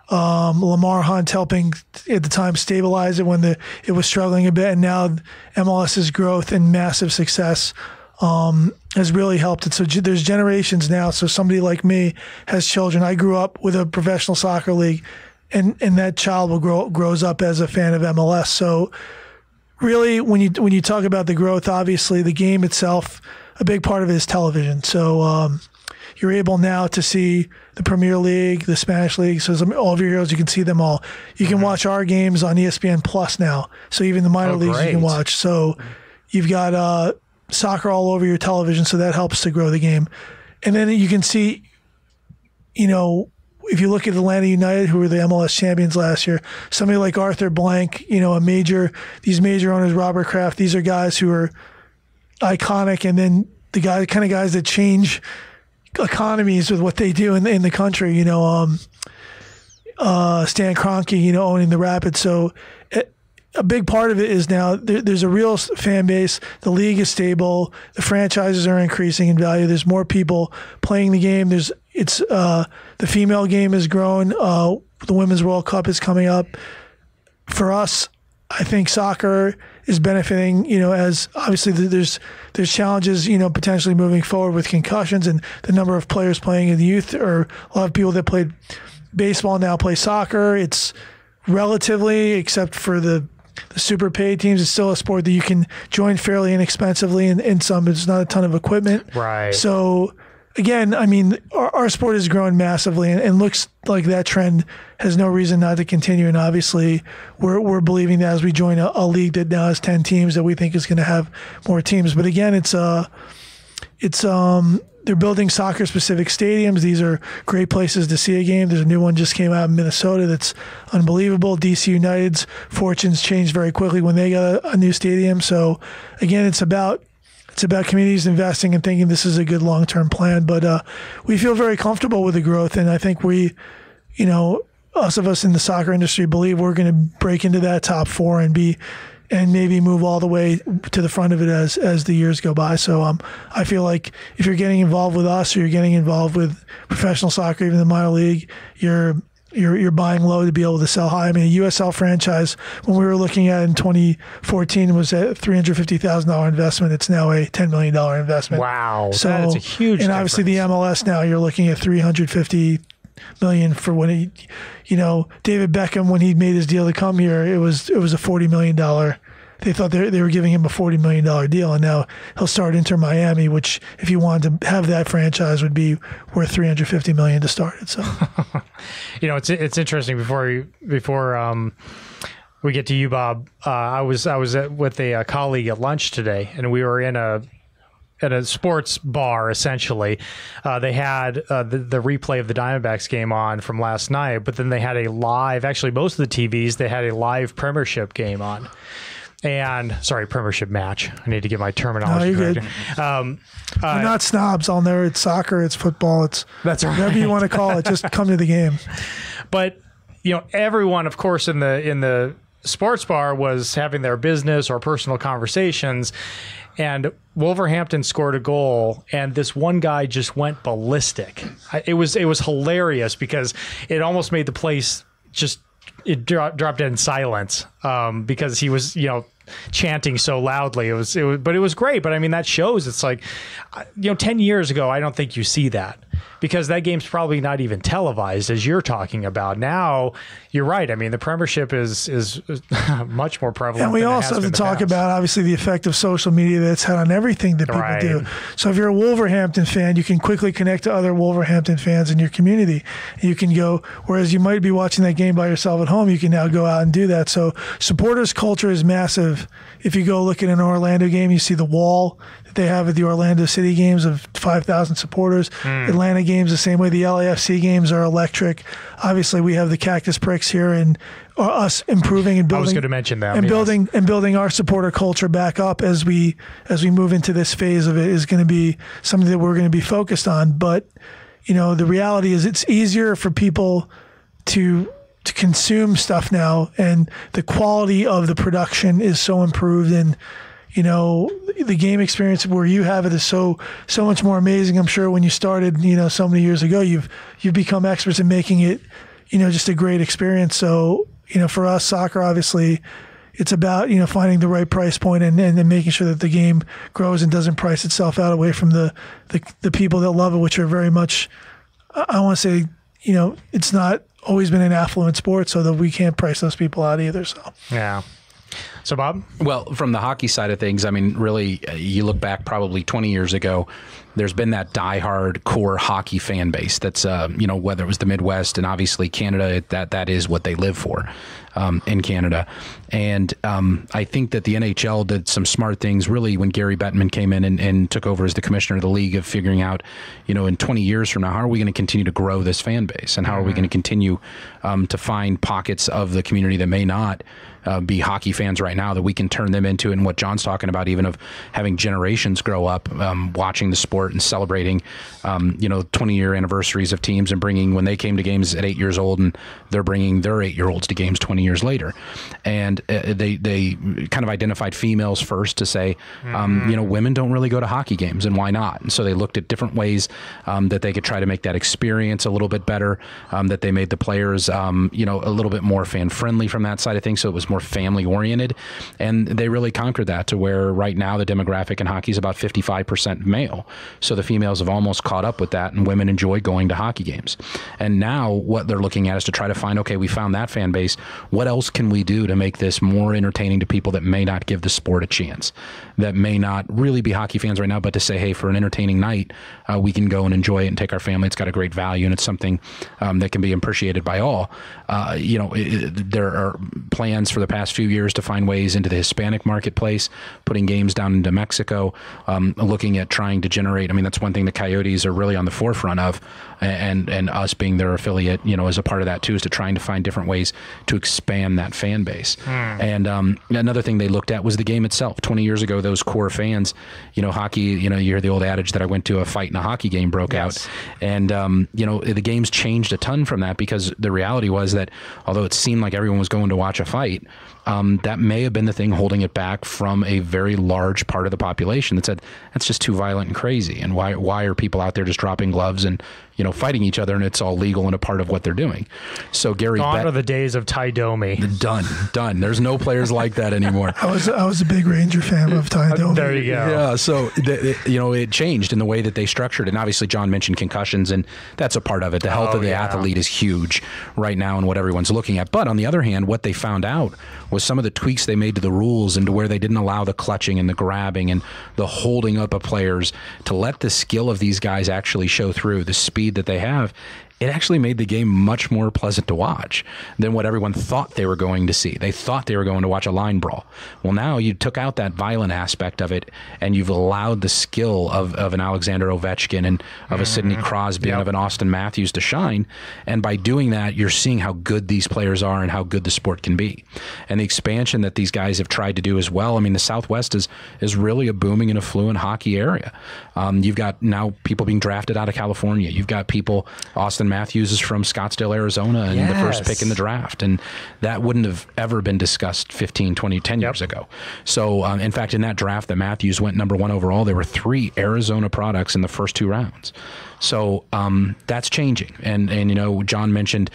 [SPEAKER 3] Lamar Hunt helping at the time stabilize it when it was struggling a bit, and now MLS's growth and massive success has really helped it. So there's generations now. So somebody like me has children. I grew up with a professional soccer league, and that child grows up as a fan of MLS. So really, when you talk about the growth, obviously the game itself, a big part of it is television. So you're able now to see the Premier League, the Spanish League. So all of your heroes, you can see them all. You can watch our games on ESPN Plus now. So even the minor leagues you can watch. So you've got soccer all over your television. So that helps to grow the game. And then you can see, if you look at Atlanta United, who were the MLS champions last year, somebody like Arthur Blank, these major owners, Robert Kraft, these are guys who are iconic, and then the kind of guys that change economies with what they do in the country. Stan Kroenke, owning the Rapids. So a big part of it is now there's a real fan base. The league is stable. The franchises are increasing in value. There's more people playing the game. The female game has grown. The Women's World Cup is coming up. For us, I think soccer is benefiting, as obviously there's challenges, potentially moving forward with concussions and the number of players playing in the youth, or a lot of people that played baseball now play soccer. It's relatively, except for the super paid teams, it's still a sport that you can join fairly inexpensively, and some there's not a ton of equipment.
[SPEAKER 2] Right.
[SPEAKER 3] So again, I mean, our sport is growing massively and looks like that trend has no reason not to continue. And obviously, we're believing that as we join a league that now has 10 teams, that we think is going to have more teams. But again, they're building soccer-specific stadiums. These are great places to see a game. There's a new one just came out in Minnesota that's unbelievable. DC United's fortunes changed very quickly when they got a new stadium. So again, it's about communities investing and thinking this is a good long-term plan. But we feel very comfortable with the growth, and I think we, us in the soccer industry believe we're going to break into that top 4 and maybe move all the way to the front of it as the years go by. So I feel like if you're getting involved with us or you're getting involved with professional soccer, even the minor league, you're buying low to be able to sell high. I mean, a USL franchise, when we were looking at in 2014, was a $350,000 investment. It's now a $10 million investment.
[SPEAKER 2] Wow,
[SPEAKER 3] so
[SPEAKER 2] that's a huge
[SPEAKER 3] And obviously the MLS now, you're looking at $350 million for when David Beckham, when he made his deal to come here, it was a $40 million. They thought they were giving him a $40 million deal, and now he'll start Inter Miami, which if you wanted to have that franchise would be worth $350 million to start it. So,
[SPEAKER 2] it's interesting. Before we get to you, Bob, I was with a colleague at lunch today, and we were in a sports bar, essentially. They had the replay of the Diamondbacks game on from last night, but then they had actually most of the TVs, they had a live Premiership game on. And, Premiership match. I need to get my terminology correct.
[SPEAKER 3] We're not snobs on there. It's soccer, it's football,
[SPEAKER 2] that's right.
[SPEAKER 3] Whatever you want to call it, just come to the game.
[SPEAKER 2] But, everyone, of course, in the sports bar was having their business or personal conversations, and Wolverhampton scored a goal, and this one guy just went ballistic. It was hilarious because it almost made the place it dropped dead in silence because he was chanting so loudly. But it was great. But I mean, that shows it's like 10 years ago, I don't think you see that, because that game's probably not even televised, as you're talking about. Now, you're right. I mean, the Premiership is much more prevalent.
[SPEAKER 3] And we also have to talk about, obviously, the effect of social media that's had on everything that people do. So if you're a Wolverhampton fan, you can quickly connect to other Wolverhampton fans in your community. You can go, whereas you might be watching that game by yourself at home, you can now go out and do that. So supporters culture is massive. If you go look at an Orlando game, you see the wall that they have at the Orlando City games of 5,000 supporters. Atlanta games the same way. The LAFC games are electric. Obviously, we have the Cactus Pricks here, and us improving and building.
[SPEAKER 2] I was going to mention them.
[SPEAKER 3] And building our supporter culture back up as we move into this phase of it is going to be something that we're going to be focused on. But the reality is, it's easier for people to consume stuff now, and the quality of the production is so improved, and the game experience where you have it is so much more amazing. I'm sure when you started so many years ago, you've become experts in making it just a great experience. So for us, soccer, obviously, it's about finding the right price point and making sure that the game grows and doesn't price itself out away from the people that love it, which are very much, I want to say, it's not always been an affluent sport, so that we can't price those people out either. So
[SPEAKER 2] yeah. So Bob?
[SPEAKER 4] Well, from the hockey side of things, I mean, really, you look back probably 20 years ago, there's been that diehard core hockey fan base that's, whether it was the Midwest and obviously Canada, that is what they live for in Canada. And I think that the NHL did some smart things really when Gary Bettman came in and took over as the commissioner of the league, of figuring out, in 20 years from now, how are we going to continue to grow this fan base, and how are we going to continue to find pockets of the community that may not be hockey fans right now, that we can turn them into, and what John's talking about, even of having generations grow up watching the sport and celebrating 20-year anniversaries of teams, and bringing, when they came to games at 8 years old, and they're bringing their 8-year-olds to games 20 years later. And they kind of identified females first to say, women don't really go to hockey games, and why not? And so they looked at different ways that they could try to make that experience a little bit better, that they made the players a little bit more fan friendly from that side of things, so it was more family oriented, and they really conquered that to where right now the demographic in hockey is about 55% male. So the females have almost caught up with that, and women enjoy going to hockey games. And now what they're looking at is to try to find, okay, we found that fan base. What else can we do to make this more entertaining to people that may not give the sport a chance, that may not really be hockey fans right now, but to say, hey, for an entertaining night, we can go and enjoy it and take our family. It's got a great value, and it's something that can be appreciated by all. There are plans for the past few years to find ways into the Hispanic marketplace, putting games down into Mexico, looking at trying to generate. I mean, that's one thing the Coyotes are really on the forefront of, and us being their affiliate, as a part of that too, is to trying to find different ways to expand that fan base. And another thing they looked at was the game itself. 20 years ago, those core fans, hockey, you hear the old adage that I went to a fight in a hockey game broke out. And, the game's changed a ton from that, because the reality was that although it seemed like everyone was going to watch a fight, that may have been the thing holding it back from a very large part of the population that said, that's just too violent and crazy. And why are people out there just dropping gloves and, fighting each other, and it's all legal and a part of what they're doing. So Gary,
[SPEAKER 2] gone are the days of Ty Domi.
[SPEAKER 4] Done. There's no players like that anymore.
[SPEAKER 3] I was a big Ranger fan of Ty Domi.
[SPEAKER 2] There you go.
[SPEAKER 4] Yeah. So it changed in the way that they structured it. And obviously John mentioned concussions, and that's a part of it. The health of the athlete is huge right now and what everyone's looking at. But on the other hand, what they found out was some of the tweaks they made to the rules, and to where they didn't allow the clutching and the grabbing and the holding up of players, to let the skill of these guys actually show through, the speed that they have. It actually made the game much more pleasant to watch than what everyone thought they were going to see. They thought they were going to watch a line brawl. Well, now you took out that violent aspect of it, and you've allowed the skill of an Alexander Ovechkin and of a Sidney Crosby and of an Austin Matthews to shine. And by doing that, you're seeing how good these players are and how good the sport can be. And the expansion that these guys have tried to do as well. I mean, the Southwest is really a booming and affluent hockey area. You've got now people being drafted out of California. You've got people, Austin Matthews is from Scottsdale, Arizona, and the first pick in the draft. And that wouldn't have ever been discussed 15, 20, 10 years ago. So, in fact, in that draft that Matthews went number 1 overall, there were 3 Arizona products in the first 2 rounds. So that's changing. And John mentioned,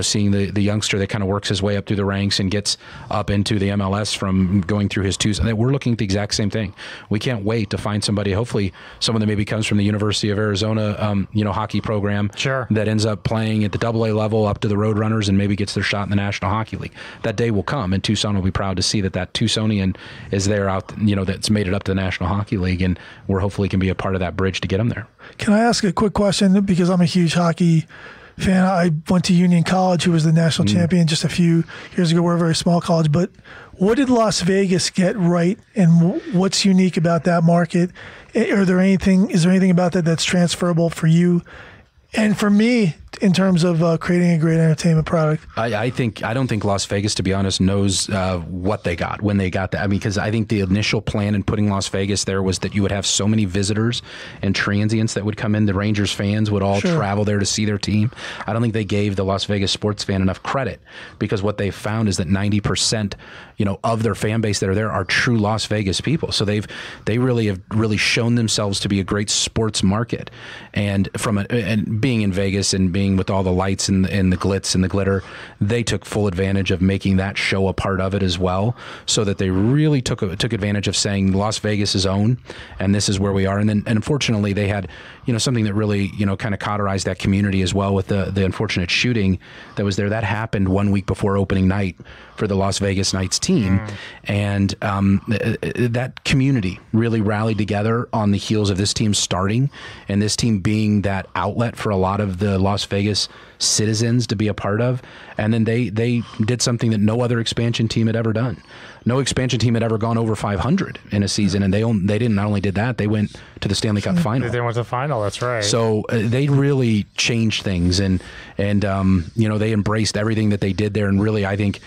[SPEAKER 4] seeing the youngster that kind of works his way up through the ranks and gets up into the MLS from going through his Tucson. We're looking at the exact same thing. We can't wait to find somebody, hopefully someone that maybe comes from the University of Arizona, hockey program that ends up playing at the AA level up to the Roadrunners and maybe gets their shot in the National Hockey League. That day will come, and Tucson will be proud to see that Tucsonian is there out, that's made it up to the National Hockey League, and we're hopefully can be a part of that bridge to get them there.
[SPEAKER 3] Can I ask a quick question? Because I'm a huge hockey fan. I went to Union College, who was the national champion just a few years ago. We're a very small college. But what did Las Vegas get right, and what's unique about that market? Is there anything about that that's transferable for you and for me in terms of creating a great entertainment product?
[SPEAKER 4] I don't think Las Vegas, to be honest, knows what they got when they got that. I mean, because I think the initial plan in putting Las Vegas there was that you would have so many visitors and transients that would come in. The Rangers fans would all travel there to see their team. I don't think they gave the Las Vegas sports fan enough credit, because what they found is that 90%, of their fan base that are there are true Las Vegas people. So they really have shown themselves to be a great sports market. And and being in Vegas and being with all the lights and the glitz and the glitter, they took full advantage of making that show a part of it as well, so that they really took advantage of saying Las Vegas is own, and this is where we are. And then, and unfortunately, they had something that really kind of cauterized that community as well, with the unfortunate shooting that was there. That happened 1 week before opening night for the Las Vegas Knights team, and that community really rallied together on the heels of this team starting, and this team being that outlet for a lot of the Las Vegas citizens to be a part of. And then they did something that no other expansion team had ever done. No expansion team had ever gone over 500 in a season, and they didn't not only did that, they went to the Stanley Cup final.
[SPEAKER 2] They went to the final. That's right.
[SPEAKER 4] So they really changed things, and they embraced everything that they did there, and really I think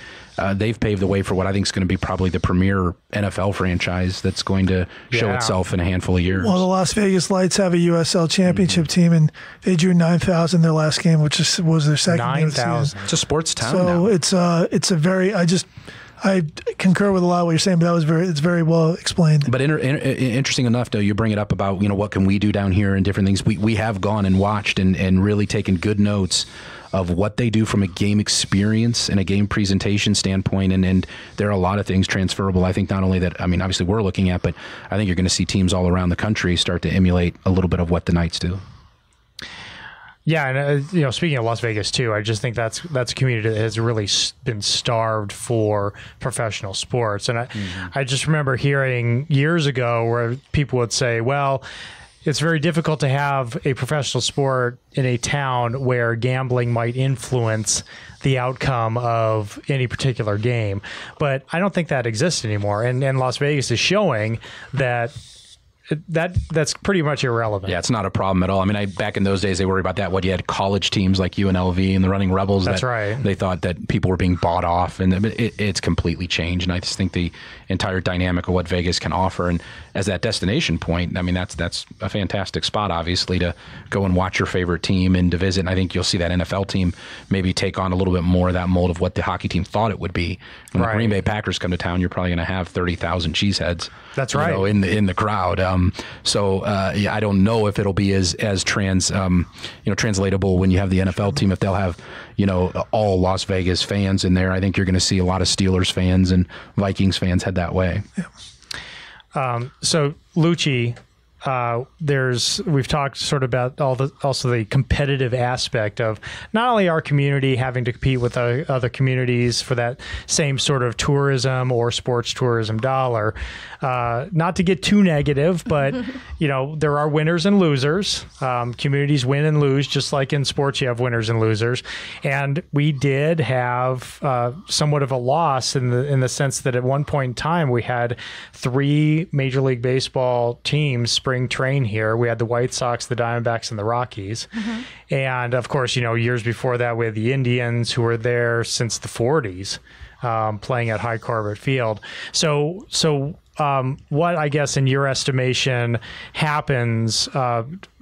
[SPEAKER 4] they've paved the way for what I think is going to be probably the premier NFL franchise that's going to show itself in a handful of years.
[SPEAKER 3] Well, the Las Vegas Lights have a USL championship team, and they drew 9,000 their last game, which was their second game of the season.
[SPEAKER 2] 9,000.
[SPEAKER 4] It's a sports town
[SPEAKER 3] so
[SPEAKER 4] now.
[SPEAKER 3] It's a very, I concur with a lot of what you're saying, but it's very well explained.
[SPEAKER 4] But interesting enough, though, you bring it up about what can we do down here and different things. We have gone and watched and really taken good notes of what they do from a game experience and a game presentation standpoint. And there are a lot of things transferable. I think not only that, I mean, obviously we're looking at, but I think you're going to see teams all around the country start to emulate a little bit of what the Knights do.
[SPEAKER 2] Yeah, and speaking of Las Vegas too, I just think that's a community that has really been starved for professional sports. And I just remember hearing years ago where people would say, well, it's very difficult to have a professional sport in a town where gambling might influence the outcome of any particular game. But I don't think that exists anymore. And Las Vegas is showing that that's pretty much irrelevant.
[SPEAKER 4] Yeah, it's not a problem at all. I mean, back in those days, they worried about that. What, you had college teams like UNLV and the Running Rebels.
[SPEAKER 2] That's right.
[SPEAKER 4] They thought that people were being bought off, and it's completely changed. And I just think the entire dynamic of what Vegas can offer, and as that destination point, I mean, that's a fantastic spot, obviously, to go and watch your favorite team and to visit. And I think you'll see that NFL team maybe take on a little bit more of that mold of what the hockey team thought it would be. When the Green Bay Packers come to town, you're probably going to have 30,000 cheeseheads.
[SPEAKER 2] That's right.
[SPEAKER 4] In the crowd. Yeah, I don't know if it'll be as translatable when you have the NFL team, if they'll have, all Las Vegas fans in there. I think you're going to see a lot of Steelers fans and Vikings fans head that way.
[SPEAKER 2] Yeah. So Lucci, we've talked sort of about also the competitive aspect of not only our community having to compete with other communities for that same sort of tourism or sports tourism dollar. Not to get too negative, but there are winners and losers. Communities win and lose, just like in sports, you have winners and losers. And we did have somewhat of a loss in the sense that at one point in time we had 3 Major League Baseball teams spring train here. We had the White Sox, the Diamondbacks, and the Rockies. And of course, years before that, we had the Indians, who were there since the 40s, playing at High Corbett Field. So what, I guess, in your estimation, happens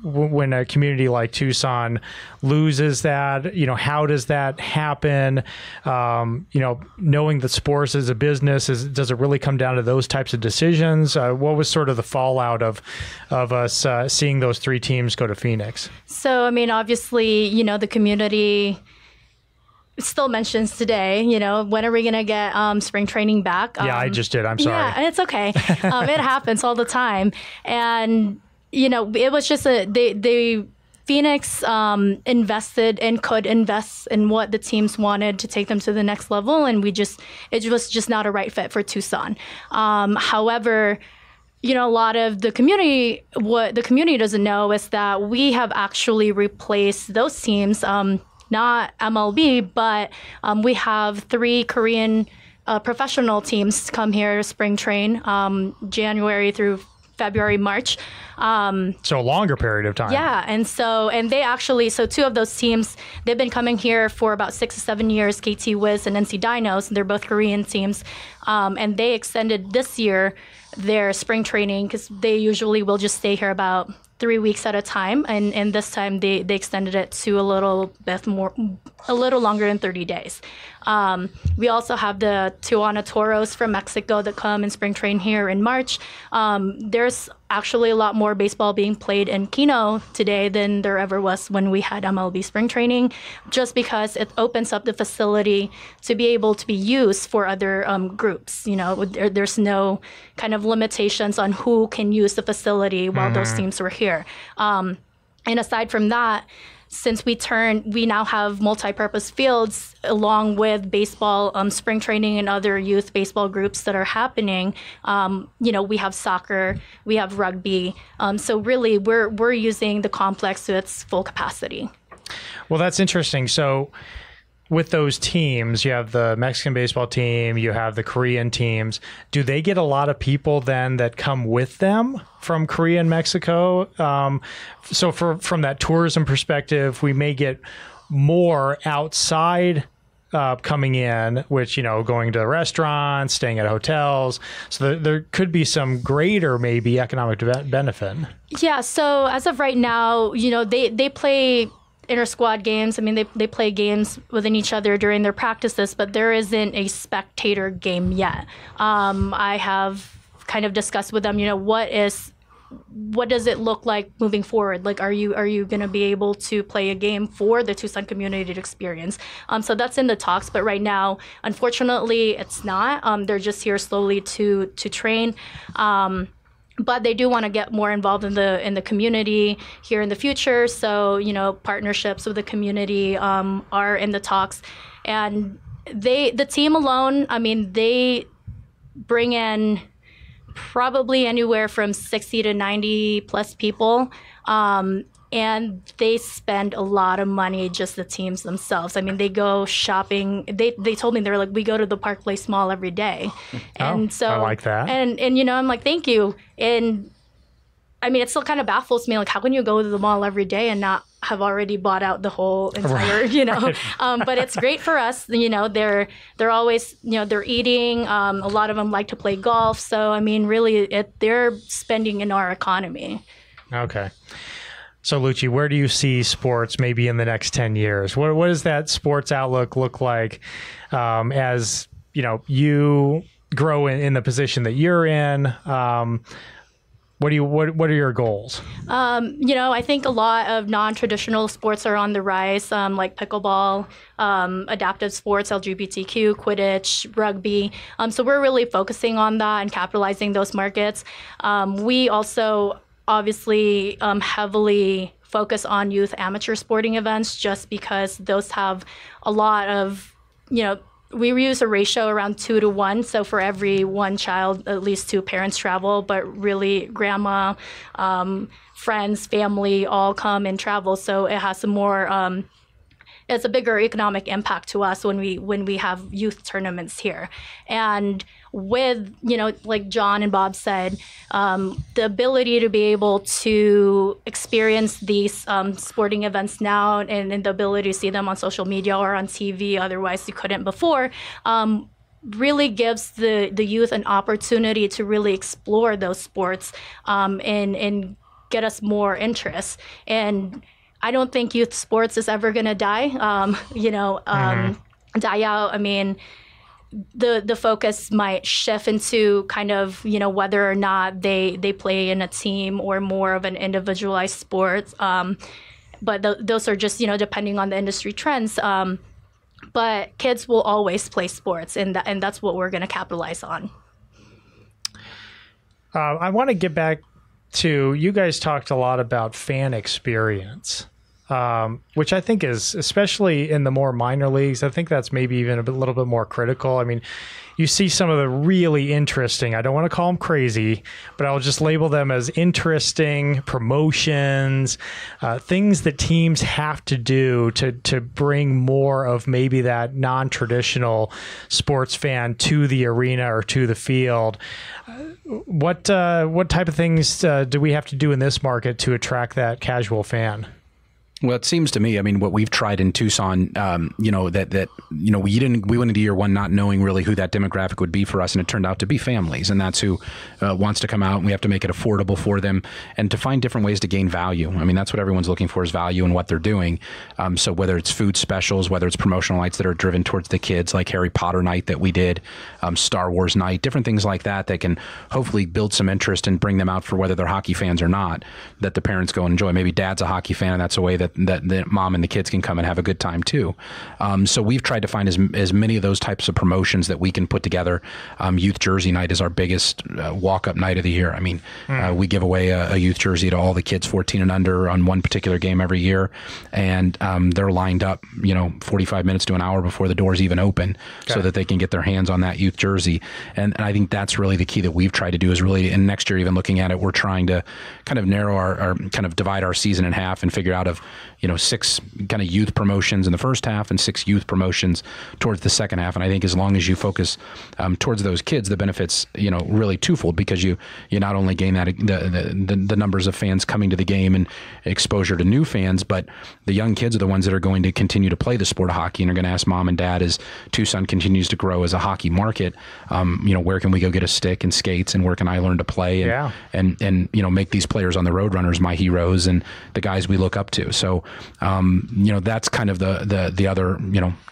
[SPEAKER 2] when a community like Tucson loses that? How does that happen? Knowing that sports is a business, does it really come down to those types of decisions? What was sort of the fallout of us seeing those 3 teams go to Phoenix? So, I mean, obviously, the community still mentions today, when are we going to get spring training back? Yeah, I just did. I'm sorry. Yeah, it's okay. It happens all the time. And, it was just Phoenix invested and could invest in what the teams wanted to take them to the next level. And it was just not a right fit for Tucson. However, a lot of the community, what the community doesn't know is that we have actually replaced those teams, not MLB, but we have 3 Korean professional teams come here to spring train January through February, March. So a longer period of time. Yeah. And they actually, 2 of those teams, they've been coming here for about 6 to 7 years, KT Wiz and NC Dinos, and they're both Korean teams. And they extended this year their spring training because they usually will just stay here about 3 weeks at a time, and this time they extended it to a little longer than 30 days. We also have the Tijuana Toros from Mexico that come and spring train here in March. There's actually a lot more baseball being played in Kino today than there ever was when we had MLB spring training, just because it opens up the facility to be able to be used for other groups. There's no kind of limitations on who can use the facility while those teams were here. And aside from that, since we now have multi-purpose fields along with baseball, spring training, and other youth baseball groups that are happening. We have soccer, we have rugby. So really, we're using the complex to its full capacity. Well, that's interesting. So with those teams, you have the Mexican baseball team, you have the Korean teams. Do they get a lot of people then that come with them from Korea and Mexico? So from that tourism perspective, we may get more outside coming in, which, going to restaurants, staying at hotels. So there could be some greater maybe economic benefit. Yeah. So as of right now, they play inter-squad games. I mean, they play games within each other during their practices, but there isn't a spectator game yet. I have kind of discussed with them, what is
[SPEAKER 5] what does it look like moving forward? Like, are you going to be able to play a game for the Tucson community to experience? So that's in the talks, but right now, unfortunately, it's not. They're just here slowly to train. But they do want to get more involved in the community here in the future. So, partnerships with the community are in the talks. And the team alone, I mean, they bring in probably anywhere from 60 to 90 plus people. And they spend a lot of money, just the teams themselves. I mean, they go shopping. They told me, they're like, we go to the Park Place Mall every day. And so
[SPEAKER 2] I like that.
[SPEAKER 5] And I'm like, thank you. And I mean, it still kind of baffles me. Like, how can you go to the mall every day and not have already bought out the whole entire, but it's great for us. They're always, they're eating. A lot of them like to play golf. So, I mean, really, they're spending in our economy. Okay.
[SPEAKER 2] So, Lucci, where do you see sports maybe in the next 10 years? What does that sports outlook look like as, you grow in the position that you're in? What are your goals?
[SPEAKER 5] I think a lot of non-traditional sports are on the rise, like pickleball, adaptive sports, LGBTQ, Quidditch, rugby. So we're really focusing on that and capitalizing those markets. We also obviously heavily focus on youth amateur sporting events, just because those have a lot of, we use a ratio around 2 to 1. So for every one child, at least 2 parents travel, but really grandma, friends, family all come and travel. So it has some more, it's a bigger economic impact to us when we have youth tournaments here. And with, like John and Bob said, the ability to be able to experience these sporting events now, and the ability to see them on social media or on TV, otherwise you couldn't before, really gives the youth an opportunity to really explore those sports and get us more interest. And I don't think youth sports is ever going to die, die out. I mean, the focus might shift into kind of, whether or not they play in a team or more of an individualized sport. But those are just, depending on the industry trends. But kids will always play sports, and that's what we're going to capitalize on.
[SPEAKER 2] I want to get back to, you guys talked a lot about fan experience, which I think is, especially in the more minor leagues, I think that's maybe even a little bit more critical. I mean, you see some of the really interesting, I don't want to call them crazy, but I'll just label them as interesting promotions, things that teams have to do to bring more of maybe that non-traditional sports fan to the arena or to the field. What type of things do we have to do in this market to attract that casual fan?
[SPEAKER 4] Well, it seems to me, I mean, what we've tried in Tucson, we went into year one not knowing really who that demographic would be for us, and it turned out to be families, and that's who wants to come out, and we have to make it affordable for them, and to find different ways to gain value. I mean, that's what everyone's looking for, is value in what they're doing. So whether it's food specials, whether it's promotional nights that are driven towards the kids, like Harry Potter night that we did, Star Wars night, different things like that can hopefully build some interest and bring them out for whether they're hockey fans or not, that the parents go and enjoy. Maybe dad's a hockey fan, and that's a way that mom and the kids can come and have a good time too. So we've tried to find as many of those types of promotions that we can put together. Youth jersey night is our biggest walk-up night of the year. I mean, we give away a youth jersey to all the kids 14 and under on one particular game every year, and they're lined up, 45 minutes to an hour before the doors even open, so that they can get their hands on that youth jersey. And I think that's really the key that we've tried to do, is really, and next year even looking at it, we're trying to kind of narrow our kind of divide our season in half and figure out 6 kind of youth promotions in the first half and 6 youth promotions towards the second half. And I think as long as you focus towards those kids, the benefits, really twofold, because you not only gain that the numbers of fans coming to the game and exposure to new fans, but the young kids are the ones that are going to continue to play the sport of hockey and are going to ask mom and dad, as Tucson continues to grow as a hockey market, where can we go get a stick and skates, and where can I learn to play, and make these players on the Roadrunners my heroes and the guys we look up to. So that's kind of the other,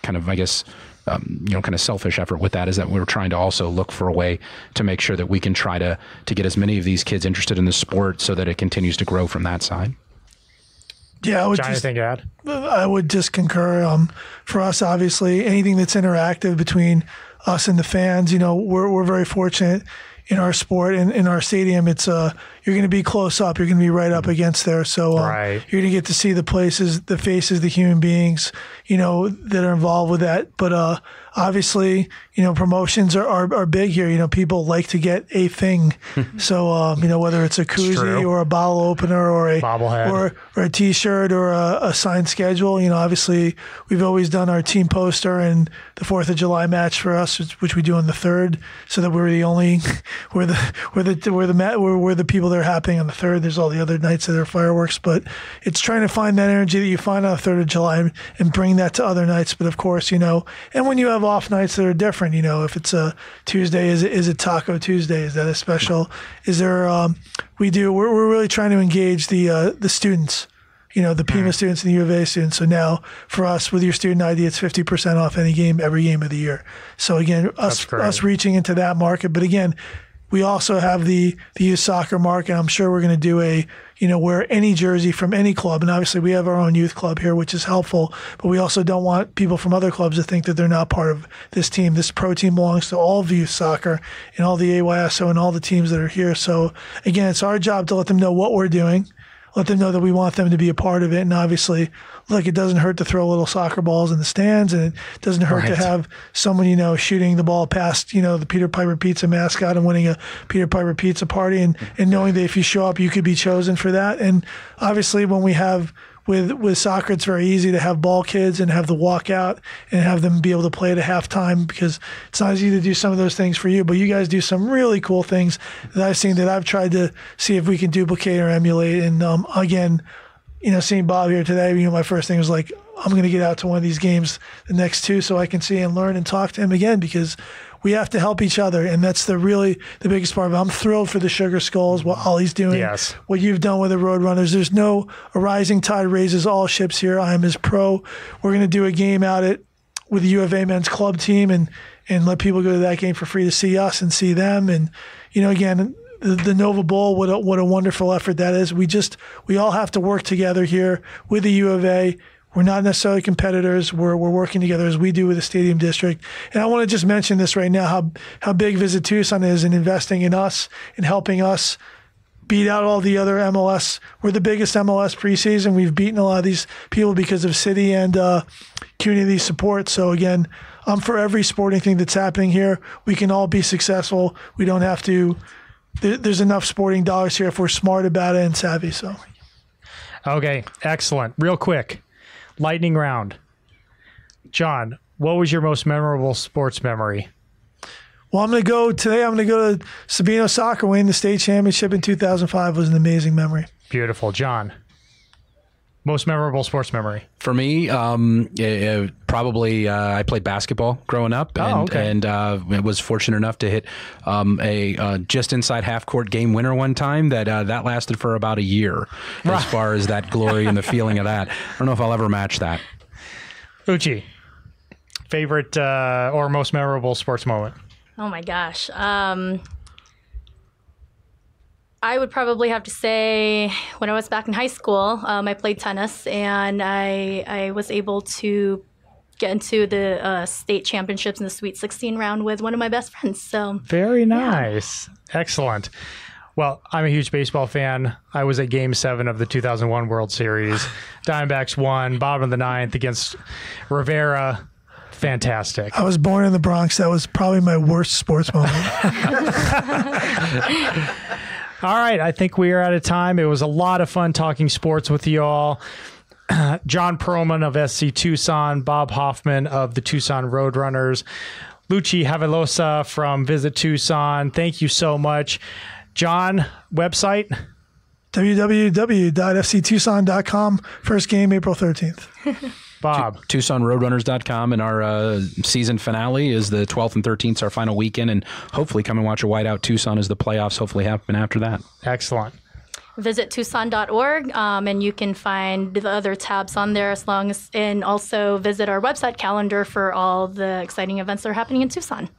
[SPEAKER 4] kind of, I guess, kind of selfish effort with that is that we're trying to also look for a way to make sure that we can try to get as many of these kids interested in the sport so that it continues to grow from that side.
[SPEAKER 3] Yeah, I would just concur. For us, obviously, anything that's interactive between us and the fans, we're very fortunate in our sport and in our stadium. It's you're going to be close up. You're going to be right up against there. So you're going to get to see the places, the faces, the human beings, that are involved with that. But obviously, promotions are big here. People like to get a thing. So, whether it's a koozie or a bottle opener or a bobblehead or a T-shirt or a signed schedule, obviously we've always done our team poster and the 4th of July match for us, which we do on the 3rd, so that we're the only we're the people that are happening on the 3rd. There's all the other nights that are fireworks, but it's trying to find that energy that you find on the 3rd of July and bring that to other nights. But of course, and when you have off nights that are different, if it's a Tuesday, is it Taco Tuesday? Is that a special? Is there? We're really trying to engage the students. The Pima students and the U of A students. So now for us, with your student ID, it's 50% off any game, every game of the year. So again, us reaching into that market. But again, we also have the youth soccer market. I'm sure we're going to do wear any jersey from any club. And obviously we have our own youth club here, which is helpful. But we also don't want people from other clubs to think that they're not part of this team. This pro team belongs to all of youth soccer and all the AYSO and all the teams that are here. So again, it's our job to let them know what we're doing. Let them know that we want them to be a part of it. And obviously, it doesn't hurt to throw little soccer balls in the stands, and it doesn't hurt to have someone, shooting the ball past, the Peter Piper Pizza mascot and winning a Peter Piper Pizza party and knowing that if you show up, you could be chosen for that. And obviously, when we have with soccer, it's very easy to have ball kids and have the walkout and have them be able to play at a halftime, because it's not easy to do some of those things for you. But you guys do some really cool things that I've seen that I've tried to see if we can duplicate or emulate. And again, seeing Bob here today, my first thing was like, I'm going to get out to one of these games, the next two, so I can see and learn and talk to him again, because we have to help each other, and that's the biggest part of it. I'm thrilled for the Sugar Skulls, what Ollie's doing, what you've done with the Roadrunners. There's a rising tide raises all ships here. I am his pro. We're going to do a game out with the U of A men's club team and let people go to that game for free to see us and see them. And, again, the Nova Bowl, what a wonderful effort that is. We all have to work together here with the U of A. We're not necessarily competitors. We're working together as we do with the Stadium District. And I want to just mention this right now, how big Visit Tucson is in investing in us and helping us beat out all the other MLS. We're the biggest MLS preseason. We've beaten a lot of these people because of city and community support. So again, I'm for every sporting thing that's happening here. We can all be successful. We don't have to. There's enough sporting dollars here if we're smart about it and savvy. So,
[SPEAKER 2] okay, excellent. Real quick. Lightning round. John, what was your most memorable sports memory?
[SPEAKER 3] Well, I'm going to go to Sabino Soccer winning the state championship in 2005 was an amazing memory.
[SPEAKER 2] Beautiful. John, most memorable sports memory?
[SPEAKER 4] For me, probably I played basketball growing up, and was fortunate enough to hit a just inside half court game winner one time that lasted for about a year. As far as that glory and the feeling of that, I don't know if I'll ever match that.
[SPEAKER 2] Uchi, favorite or most memorable sports moment?
[SPEAKER 5] Oh my gosh. I would probably have to say when I was back in high school, I played tennis, and I was able to get into the state championships in the Sweet 16 round with one of my best friends. So
[SPEAKER 2] very nice. Yeah. Excellent. Well, I'm a huge baseball fan. I was at Game 7 of the 2001 World Series. Diamondbacks won, bottom of the ninth against Rivera. Fantastic.
[SPEAKER 3] I was born in the Bronx. That was probably my worst sports moment.
[SPEAKER 2] All right, I think we are out of time. It was a lot of fun talking sports with you all. John Perlman of SC Tucson, Bob Hoffman of the Tucson Roadrunners, Luchi Havelosa from Visit Tucson. Thank you so much. John, website?
[SPEAKER 3] www.fctucson.com. First game, April 13th.
[SPEAKER 2] Bob.
[SPEAKER 4] TucsonRoadrunners.com, and our season finale is the 12th and 13th, our final weekend, and hopefully come and watch a whiteout Tucson as the playoffs hopefully happen after that.
[SPEAKER 2] Excellent.
[SPEAKER 5] visit Tucson.org, and you can find the other tabs on there and also visit our website calendar for all the exciting events that are happening in Tucson.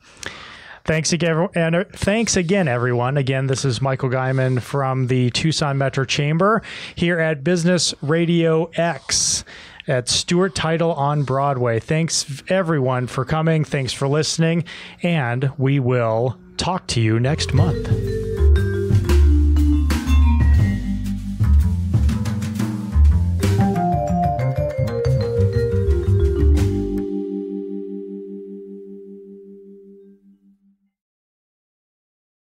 [SPEAKER 2] Thanks again, everyone. Again, this is Michael Guyman from the Tucson Metro Chamber here at Business Radio X at Stewart Title on Broadway. Thanks, everyone, for coming. Thanks for listening, and we will talk to you next month.